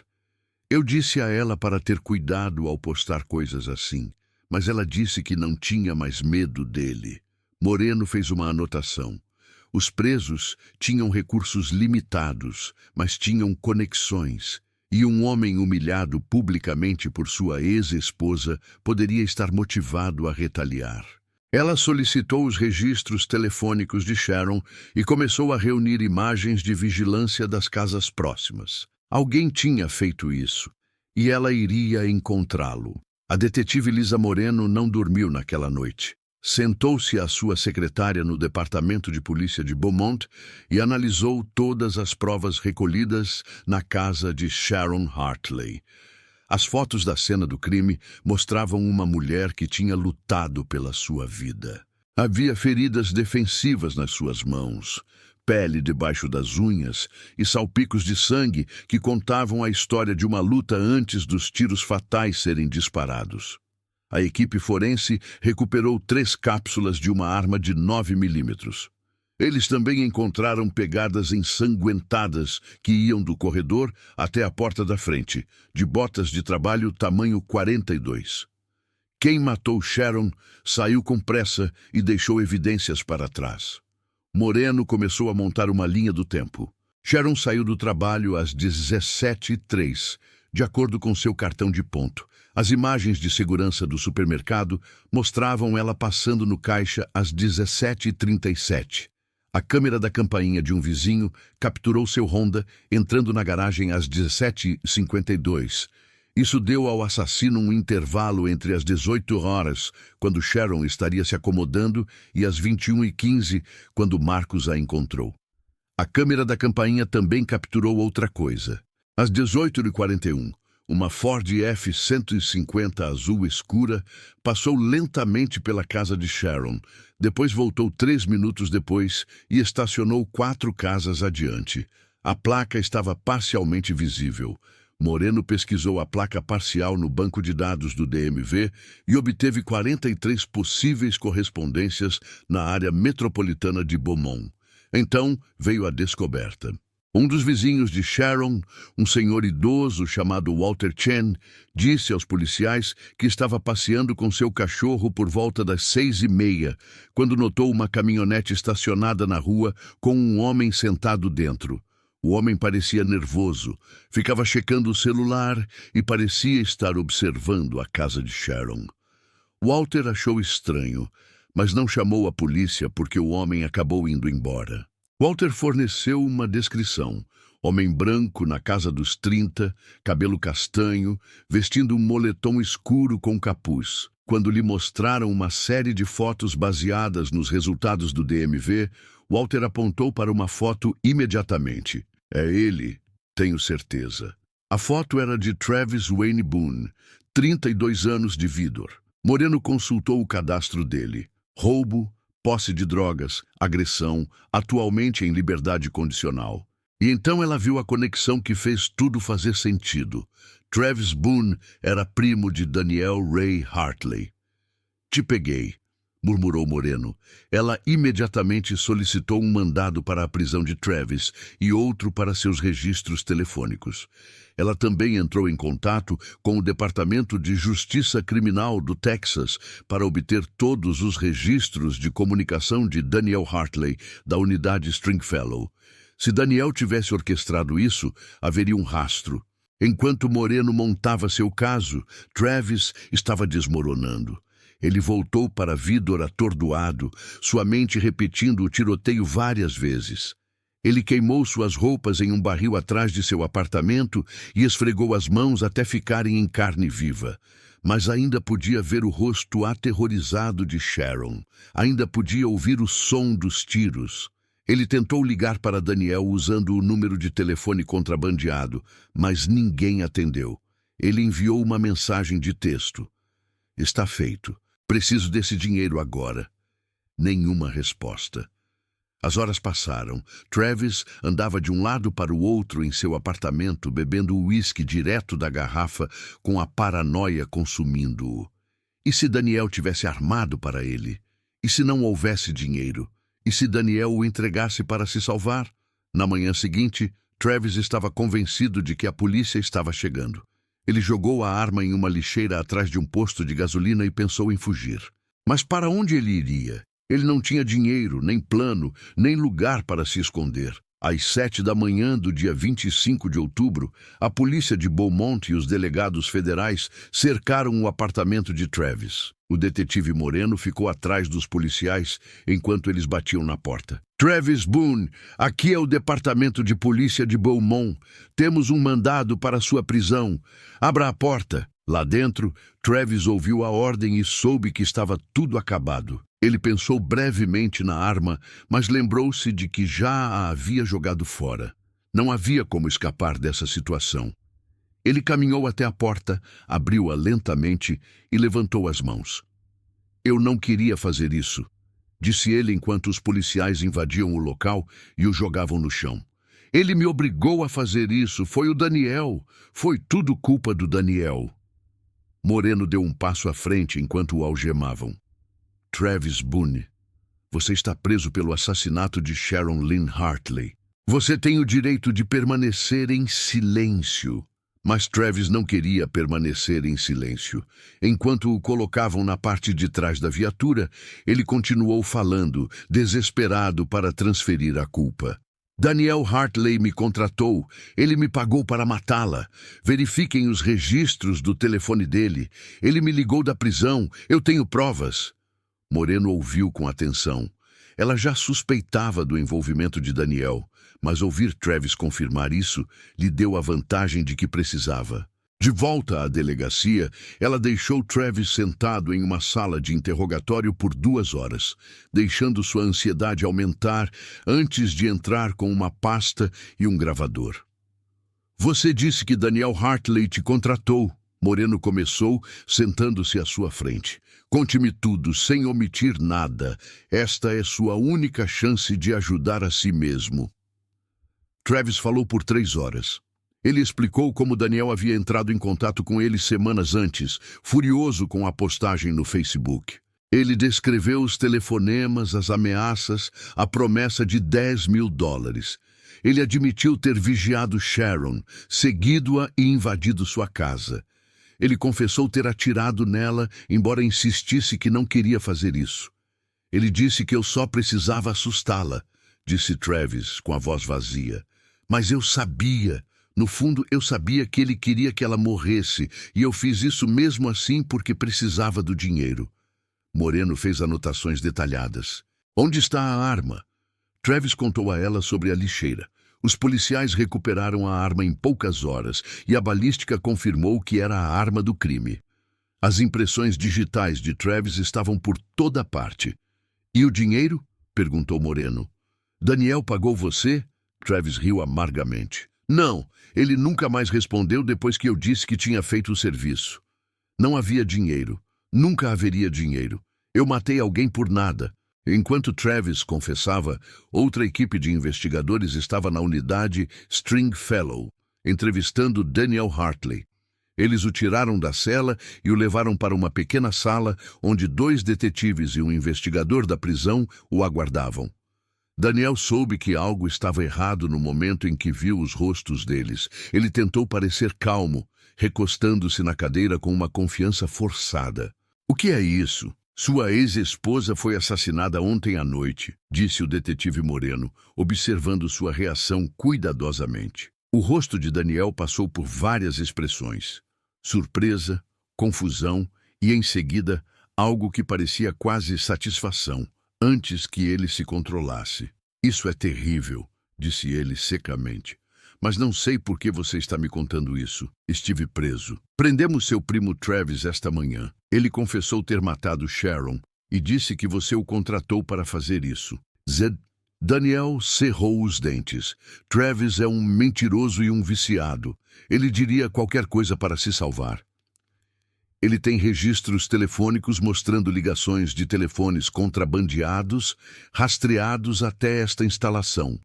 Eu disse a ela para ter cuidado ao postar coisas assim, mas ela disse que não tinha mais medo dele. Moreno fez uma anotação. Os presos tinham recursos limitados, mas tinham conexões, e um homem humilhado publicamente por sua ex-esposa poderia estar motivado a retaliar. Ela solicitou os registros telefônicos de Sharon e começou a reunir imagens de vigilância das casas próximas. Alguém tinha feito isso, e ela iria encontrá-lo. A detetive Lisa Moreno não dormiu naquela noite. Sentou-se à sua secretária no departamento de polícia de Beaumont e analisou todas as provas recolhidas na casa de Sharon Hartley. As fotos da cena do crime mostravam uma mulher que tinha lutado pela sua vida. Havia feridas defensivas nas suas mãos, pele debaixo das unhas e salpicos de sangue que contavam a história de uma luta antes dos tiros fatais serem disparados. A equipe forense recuperou 3 cápsulas de uma arma de 9 milímetros. Eles também encontraram pegadas ensanguentadas que iam do corredor até a porta da frente, de botas de trabalho tamanho 42. Quem matou Sharon saiu com pressa e deixou evidências para trás. Moreno começou a montar uma linha do tempo. Sharon saiu do trabalho às 17h03, de acordo com seu cartão de ponto. As imagens de segurança do supermercado mostravam ela passando no caixa às 17h37. A câmera da campainha de um vizinho capturou seu Honda entrando na garagem às 17h52. Isso deu ao assassino um intervalo entre as 18 horas, quando Sharon estaria se acomodando, e as 21h15, quando Marcos a encontrou. A câmera da campainha também capturou outra coisa. Às 18h41, uma Ford F-150 azul escura passou lentamente pela casa de Sharon, depois voltou 3 minutos depois e estacionou 4 casas adiante. A placa estava parcialmente visível. Moreno pesquisou a placa parcial no banco de dados do DMV e obteve 43 possíveis correspondências na área metropolitana de Beaumont. Então veio a descoberta. Um dos vizinhos de Sharon, um senhor idoso chamado Walter Chen, disse aos policiais que estava passeando com seu cachorro por volta das 6h30, quando notou uma caminhonete estacionada na rua com um homem sentado dentro. O homem parecia nervoso, ficava checando o celular e parecia estar observando a casa de Sharon. Walter achou estranho, mas não chamou a polícia porque o homem acabou indo embora. Walter forneceu uma descrição. Homem branco na casa dos 30, cabelo castanho, vestindo um moletom escuro com capuz. Quando lhe mostraram uma série de fotos baseadas nos resultados do DMV, Walter apontou para uma foto imediatamente. É ele, tenho certeza. A foto era de Travis Wayne Boone, 32 anos de Vidor. Moreno consultou o cadastro dele. Roubo, posse de drogas, agressão, atualmente em liberdade condicional. E então ela viu a conexão que fez tudo fazer sentido. Travis Boone era primo de Daniel Ray Hartley. Te peguei, murmurou Moreno. Ela imediatamente solicitou um mandado para a prisão de Travis e outro para seus registros telefônicos. Ela também entrou em contato com o Departamento de Justiça Criminal do Texas para obter todos os registros de comunicação de Daniel Hartley, da unidade Stringfellow. Se Daniel tivesse orquestrado isso, haveria um rastro. Enquanto Moreno montava seu caso, Travis estava desmoronando. Ele voltou para Vidor atordoado, sua mente repetindo o tiroteio várias vezes. Ele queimou suas roupas em um barril atrás de seu apartamento e esfregou as mãos até ficarem em carne viva. Mas ainda podia ver o rosto aterrorizado de Sharon. Ainda podia ouvir o som dos tiros. Ele tentou ligar para Daniel usando o número de telefone contrabandeado, mas ninguém atendeu. Ele enviou uma mensagem de texto. Está feito. Preciso desse dinheiro agora. Nenhuma resposta. As horas passaram. Travis andava de um lado para o outro em seu apartamento, bebendo uísque direto da garrafa, com a paranoia consumindo-o. E se Daniel tivesse armado para ele? E se não houvesse dinheiro? E se Daniel o entregasse para se salvar? Na manhã seguinte, Travis estava convencido de que a polícia estava chegando. Ele jogou a arma em uma lixeira atrás de um posto de gasolina e pensou em fugir. Mas para onde ele iria? Ele não tinha dinheiro, nem plano, nem lugar para se esconder. Às 7 da manhã do dia 25 de outubro, a polícia de Beaumont e os delegados federais cercaram o apartamento de Travis. O detetive Moreno ficou atrás dos policiais enquanto eles batiam na porta. Travis Boone, aqui é o departamento de polícia de Beaumont. Temos um mandado para sua prisão. Abra a porta. Lá dentro, Travis ouviu a ordem e soube que estava tudo acabado. Ele pensou brevemente na arma, mas lembrou-se de que já a havia jogado fora. Não havia como escapar dessa situação. Ele caminhou até a porta, abriu-a lentamente e levantou as mãos. Eu não queria fazer isso, disse ele enquanto os policiais invadiam o local e o jogavam no chão. Ele me obrigou a fazer isso, foi o Daniel, foi tudo culpa do Daniel. Moreno deu um passo à frente enquanto o algemavam. Travis Boone, você está preso pelo assassinato de Sharon Lynn Hartley. Você tem o direito de permanecer em silêncio. Mas Travis não queria permanecer em silêncio. Enquanto o colocavam na parte de trás da viatura, ele continuou falando, desesperado para transferir a culpa. Daniel Hartley me contratou. Ele me pagou para matá-la. Verifiquem os registros do telefone dele. Ele me ligou da prisão. Eu tenho provas. Moreno ouviu com atenção. Ela já suspeitava do envolvimento de Daniel, mas ouvir Travis confirmar isso lhe deu a vantagem de que precisava. De volta à delegacia, ela deixou Travis sentado em uma sala de interrogatório por 2 horas, deixando sua ansiedade aumentar antes de entrar com uma pasta e um gravador. Você disse que Daniel Hartley te contratou. Moreno começou, sentando-se à sua frente. Conte-me tudo, sem omitir nada. Esta é sua única chance de ajudar a si mesmo. Travis falou por 3 horas. Ele explicou como Daniel havia entrado em contato com ele semanas antes, furioso com a postagem no Facebook. Ele descreveu os telefonemas, as ameaças, a promessa de $10.000. Ele admitiu ter vigiado Sharon, seguido-a e invadido sua casa. Ele confessou ter atirado nela, embora insistisse que não queria fazer isso. Ele disse que eu só precisava assustá-la, disse Travis com a voz vazia. Mas eu sabia, no fundo eu sabia que ele queria que ela morresse, e eu fiz isso mesmo assim porque precisava do dinheiro. Moreno fez anotações detalhadas. Onde está a arma? Travis contou a ela sobre a lixeira. Os policiais recuperaram a arma em poucas horas e a balística confirmou que era a arma do crime. As impressões digitais de Travis estavam por toda parte. E o dinheiro? Perguntou Moreno. Daniel pagou você? Travis riu amargamente. Não, ele nunca mais respondeu depois que eu disse que tinha feito o serviço. Não havia dinheiro. Nunca haveria dinheiro. Eu matei alguém por nada. Enquanto Travis confessava, outra equipe de investigadores estava na unidade Stringfellow, entrevistando Daniel Hartley. Eles o tiraram da cela e o levaram para uma pequena sala onde 2 detetives e um investigador da prisão o aguardavam. Daniel soube que algo estava errado no momento em que viu os rostos deles. Ele tentou parecer calmo, recostando-se na cadeira com uma confiança forçada. O que é isso? Sua ex-esposa foi assassinada ontem à noite, disse o detetive Moreno, observando sua reação cuidadosamente. O rosto de Daniel passou por várias expressões. Surpresa, confusão e, em seguida, algo que parecia quase satisfação, antes que ele se controlasse. Isso é terrível, disse ele secamente. Mas não sei por que você está me contando isso. Estive preso. Prendemos seu primo Travis esta manhã. Ele confessou ter matado Sharon e disse que você o contratou para fazer isso. Daniel cerrou os dentes. Travis é um mentiroso e um viciado. Ele diria qualquer coisa para se salvar. Ele tem registros telefônicos mostrando ligações de telefones contrabandeados, rastreados até esta instalação.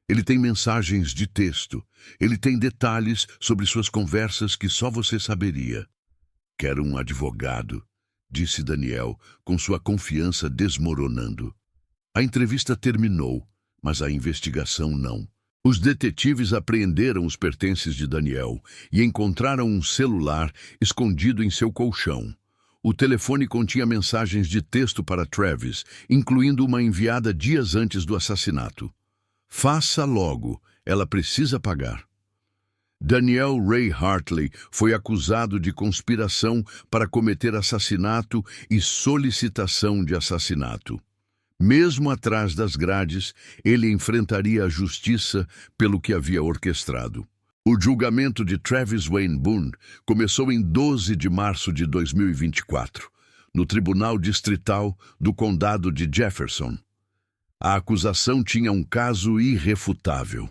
Ele tem mensagens de texto. Ele tem detalhes sobre suas conversas que só você saberia. Quero um advogado, disse Daniel, com sua confiança desmoronando. A entrevista terminou, mas a investigação não. Os detetives apreenderam os pertences de Daniel e encontraram um celular escondido em seu colchão. O telefone continha mensagens de texto para Travis, incluindo uma enviada dias antes do assassinato. Faça logo, ela precisa pagar. Daniel Ray Hartley foi acusado de conspiração para cometer assassinato e solicitação de assassinato. Mesmo atrás das grades, ele enfrentaria a justiça pelo que havia orquestrado. O julgamento de Travis Wayne Boone começou em 12 de março de 2024, no Tribunal Distrital do Condado de Jefferson. A acusação tinha um caso irrefutável.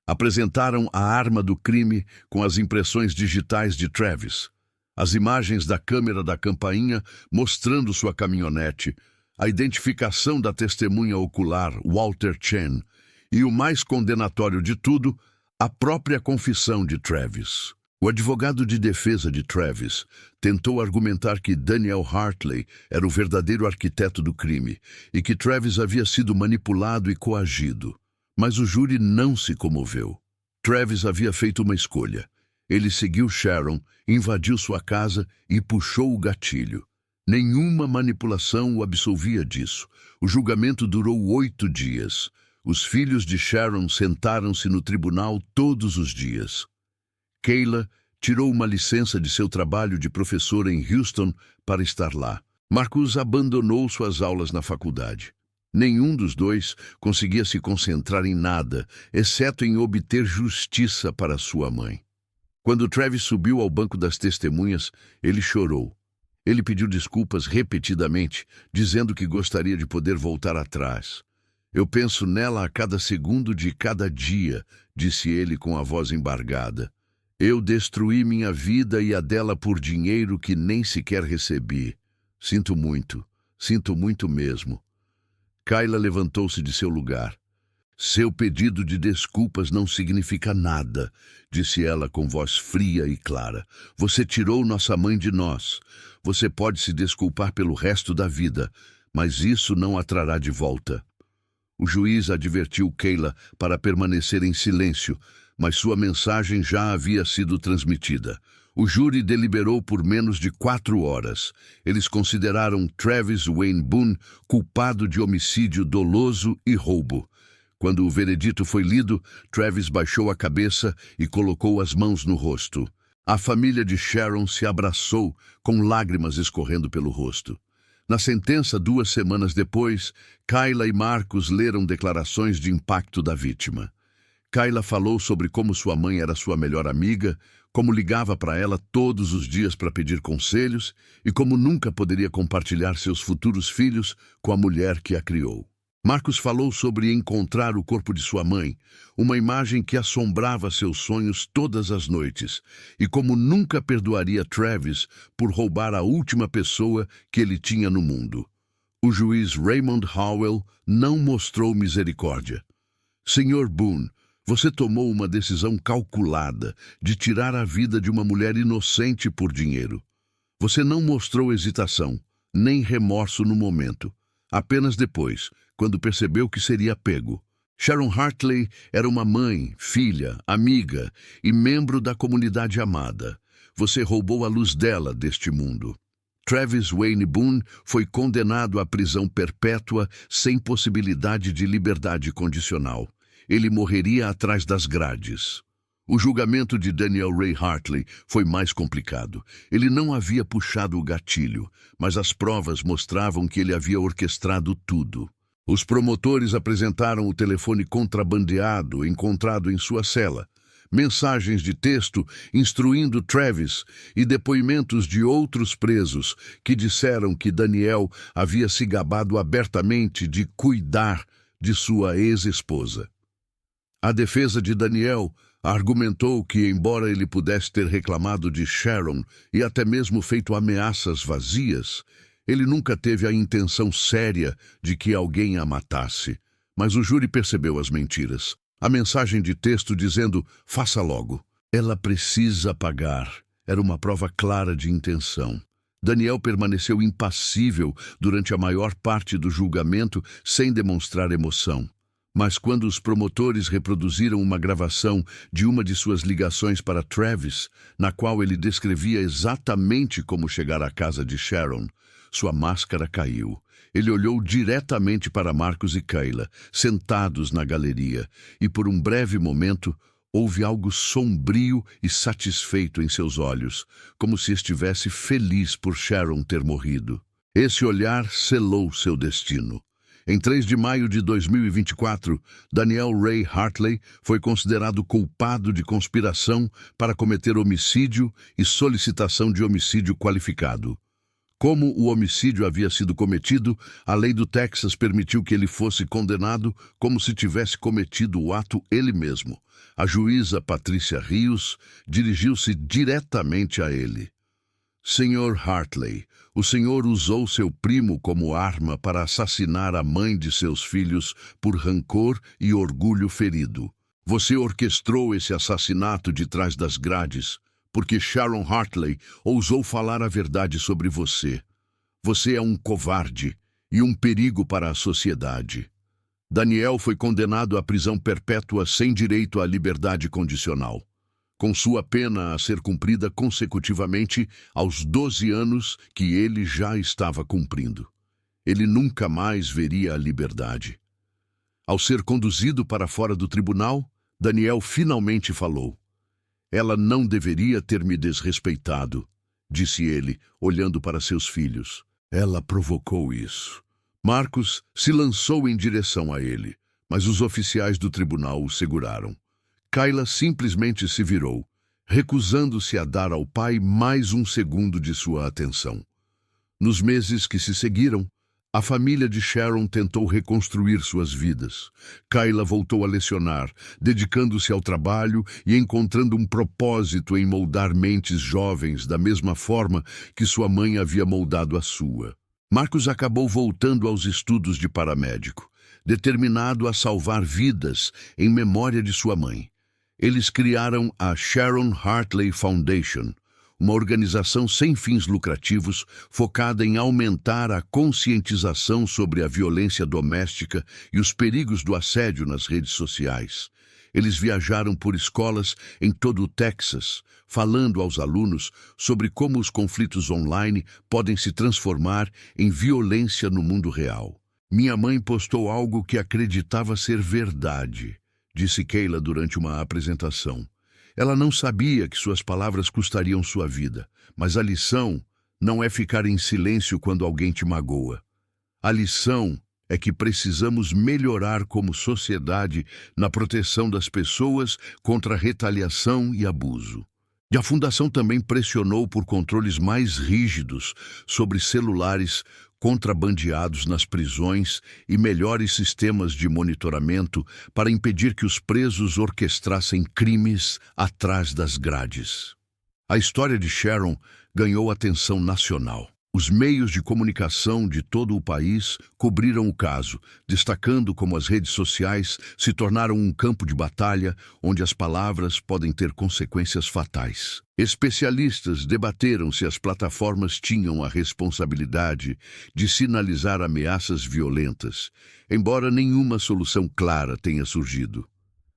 Apresentaram a arma do crime com as impressões digitais de Travis, as imagens da câmera da campainha mostrando sua caminhonete, a identificação da testemunha ocular Walter Chen e, o mais condenatório de tudo, a própria confissão de Travis. O advogado de defesa de Travis tentou argumentar que Daniel Hartley era o verdadeiro arquiteto do crime e que Travis havia sido manipulado e coagido. Mas o júri não se comoveu. Travis havia feito uma escolha. Ele seguiu Sharon, invadiu sua casa e puxou o gatilho. Nenhuma manipulação o absolvia disso. O julgamento durou 8 dias. Os filhos de Sharon sentaram-se no tribunal todos os dias. Kayla tirou uma licença de seu trabalho de professora em Houston para estar lá. Marcus abandonou suas aulas na faculdade. Nenhum dos dois conseguia se concentrar em nada, exceto em obter justiça para sua mãe. Quando Travis subiu ao banco das testemunhas, ele chorou. Ele pediu desculpas repetidamente, dizendo que gostaria de poder voltar atrás. Eu penso nela a cada segundo de cada dia, disse ele com a voz embargada. Eu destruí minha vida e a dela por dinheiro que nem sequer recebi. Sinto muito mesmo. Kayla levantou-se de seu lugar. Seu pedido de desculpas não significa nada, disse ela com voz fria e clara. Você tirou nossa mãe de nós. Você pode se desculpar pelo resto da vida, mas isso não a trará de volta. O juiz advertiu Kayla para permanecer em silêncio, mas sua mensagem já havia sido transmitida. O júri deliberou por menos de 4 horas. Eles consideraram Travis Wayne Boone culpado de homicídio doloso e roubo. Quando o veredito foi lido, Travis baixou a cabeça e colocou as mãos no rosto. A família de Sharon se abraçou, com lágrimas escorrendo pelo rosto. Na sentença, 2 semanas depois, Kayla e Marcus leram declarações de impacto da vítima. Kayla falou sobre como sua mãe era sua melhor amiga, como ligava para ela todos os dias para pedir conselhos e como nunca poderia compartilhar seus futuros filhos com a mulher que a criou. Marcus falou sobre encontrar o corpo de sua mãe, uma imagem que assombrava seus sonhos todas as noites, e como nunca perdoaria Travis por roubar a última pessoa que ele tinha no mundo. O juiz Raymond Howell não mostrou misericórdia. Sr. Boone, você tomou uma decisão calculada de tirar a vida de uma mulher inocente por dinheiro. Você não mostrou hesitação, nem remorso no momento. Apenas depois, quando percebeu que seria pego. Sharon Hartley era uma mãe, filha, amiga e membro da comunidade amada. Você roubou a luz dela deste mundo. Travis Wayne Boone foi condenado à prisão perpétua sem possibilidade de liberdade condicional. Ele morreria atrás das grades. O julgamento de Daniel Ray Hartley foi mais complicado. Ele não havia puxado o gatilho, mas as provas mostravam que ele havia orquestrado tudo. Os promotores apresentaram o telefone contrabandeado encontrado em sua cela, mensagens de texto instruindo Travis e depoimentos de outros presos que disseram que Daniel havia se gabado abertamente de cuidar de sua ex-esposa. A defesa de Daniel argumentou que, embora ele pudesse ter reclamado de Sharon e até mesmo feito ameaças vazias, ele nunca teve a intenção séria de que alguém a matasse. Mas o júri percebeu as mentiras. A mensagem de texto dizendo, faça logo. Ela precisa pagar. Era uma prova clara de intenção. Daniel permaneceu impassível durante a maior parte do julgamento sem demonstrar emoção. Mas quando os promotores reproduziram uma gravação de uma de suas ligações para Travis, na qual ele descrevia exatamente como chegar à casa de Sharon, sua máscara caiu. Ele olhou diretamente para Marcus e Kayla, sentados na galeria, e por um breve momento houve algo sombrio e satisfeito em seus olhos, como se estivesse feliz por Sharon ter morrido. Esse olhar selou seu destino. Em 3 de maio de 2024, Daniel Ray Hartley foi considerado culpado de conspiração para cometer homicídio e solicitação de homicídio qualificado. Como o homicídio havia sido cometido, a lei do Texas permitiu que ele fosse condenado como se tivesse cometido o ato ele mesmo. A juíza Patrícia Rios dirigiu-se diretamente a ele. Sr. Hartley, o senhor usou seu primo como arma para assassinar a mãe de seus filhos por rancor e orgulho ferido. Você orquestrou esse assassinato de trás das grades, porque Sharon Hartley ousou falar a verdade sobre você. Você é um covarde e um perigo para a sociedade. Daniel foi condenado à prisão perpétua sem direito à liberdade condicional, com sua pena a ser cumprida consecutivamente aos 12 anos que ele já estava cumprindo. Ele nunca mais veria a liberdade. Ao ser conduzido para fora do tribunal, Daniel finalmente falou. Ela não deveria ter me desrespeitado, disse ele, olhando para seus filhos. Ela provocou isso. Marcus se lançou em direção a ele, mas os oficiais do tribunal o seguraram. Kayla simplesmente se virou, recusando-se a dar ao pai mais um segundo de sua atenção. Nos meses que se seguiram, a família de Sharon tentou reconstruir suas vidas. Kayla voltou a lecionar, dedicando-se ao trabalho e encontrando um propósito em moldar mentes jovens da mesma forma que sua mãe havia moldado a sua. Marcus acabou voltando aos estudos de paramédico, determinado a salvar vidas em memória de sua mãe. Eles criaram a Sharon Hartley Foundation, uma organização sem fins lucrativos focada em aumentar a conscientização sobre a violência doméstica e os perigos do assédio nas redes sociais. Eles viajaram por escolas em todo o Texas, falando aos alunos sobre como os conflitos online podem se transformar em violência no mundo real. Minha mãe postou algo que acreditava ser verdade, disse Kayla durante uma apresentação. Ela não sabia que suas palavras custariam sua vida, mas a lição não é ficar em silêncio quando alguém te magoa. A lição é que precisamos melhorar como sociedade na proteção das pessoas contra retaliação e abuso. E a Fundação também pressionou por controles mais rígidos sobre celulares contrabandeados nas prisões e melhores sistemas de monitoramento para impedir que os presos orquestrassem crimes atrás das grades. A história de Sharon ganhou atenção nacional. Os meios de comunicação de todo o país cobriram o caso, destacando como as redes sociais se tornaram um campo de batalha onde as palavras podem ter consequências fatais. Especialistas debateram se as plataformas tinham a responsabilidade de sinalizar ameaças violentas, embora nenhuma solução clara tenha surgido.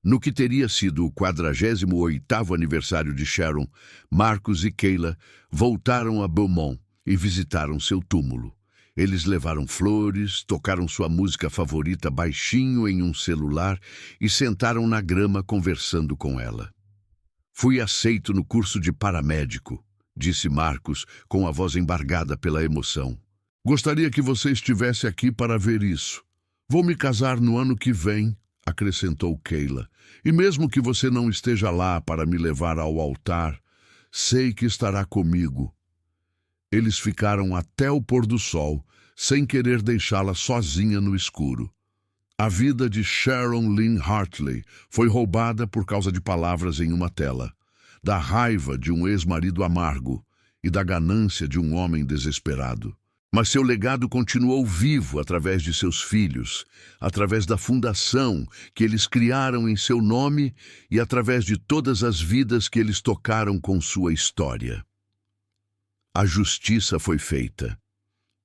No que teria sido o 48º aniversário de Sharon, Marcos e Kayla voltaram a Beaumont e visitaram seu túmulo. Eles levaram flores, tocaram sua música favorita baixinho em um celular e sentaram na grama conversando com ela. "Fui aceito no curso de paramédico", disse Marcos com a voz embargada pela emoção. "Gostaria que você estivesse aqui para ver isso. Vou me casar no ano que vem", acrescentou Kayla. "E mesmo que você não esteja lá para me levar ao altar, sei que estará comigo." Eles ficaram até o pôr do sol, sem querer deixá-la sozinha no escuro. A vida de Sharon Lynn Hartley foi roubada por causa de palavras em uma tela, da raiva de um ex-marido amargo e da ganância de um homem desesperado. Mas seu legado continuou vivo através de seus filhos, através da fundação que eles criaram em seu nome e através de todas as vidas que eles tocaram com sua história. A justiça foi feita.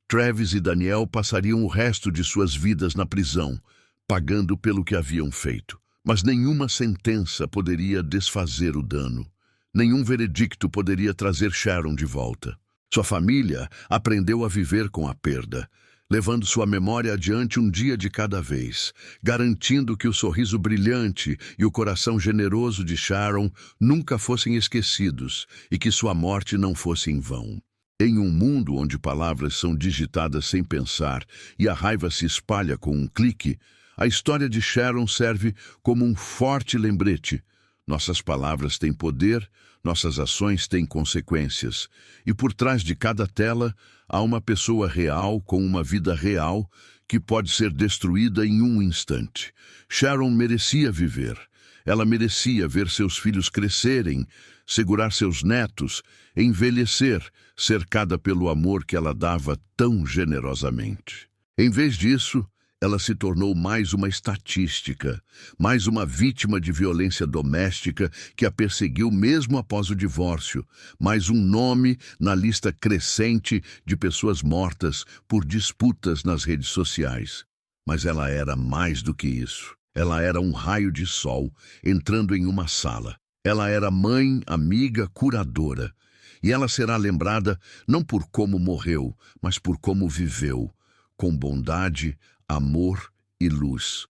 Travis e Daniel passariam o resto de suas vidas na prisão, pagando pelo que haviam feito. Mas nenhuma sentença poderia desfazer o dano. Nenhum veredicto poderia trazer Sharon de volta. Sua família aprendeu a viver com a perda, levando sua memória adiante um dia de cada vez, garantindo que o sorriso brilhante e o coração generoso de Sharon nunca fossem esquecidos e que sua morte não fosse em vão. Em um mundo onde palavras são digitadas sem pensar e a raiva se espalha com um clique, a história de Sharon serve como um forte lembrete. Nossas palavras têm poder, nossas ações têm consequências, e por trás de cada tela há uma pessoa real com uma vida real que pode ser destruída em um instante. Sharon merecia viver. Ela merecia ver seus filhos crescerem, segurar seus netos, envelhecer, cercada pelo amor que ela dava tão generosamente. Em vez disso, ela se tornou mais uma estatística, mais uma vítima de violência doméstica que a perseguiu mesmo após o divórcio, mais um nome na lista crescente de pessoas mortas por disputas nas redes sociais. Mas ela era mais do que isso. Ela era um raio de sol entrando em uma sala. Ela era mãe, amiga, curadora. E ela será lembrada não por como morreu, mas por como viveu, com bondade, amor e luz.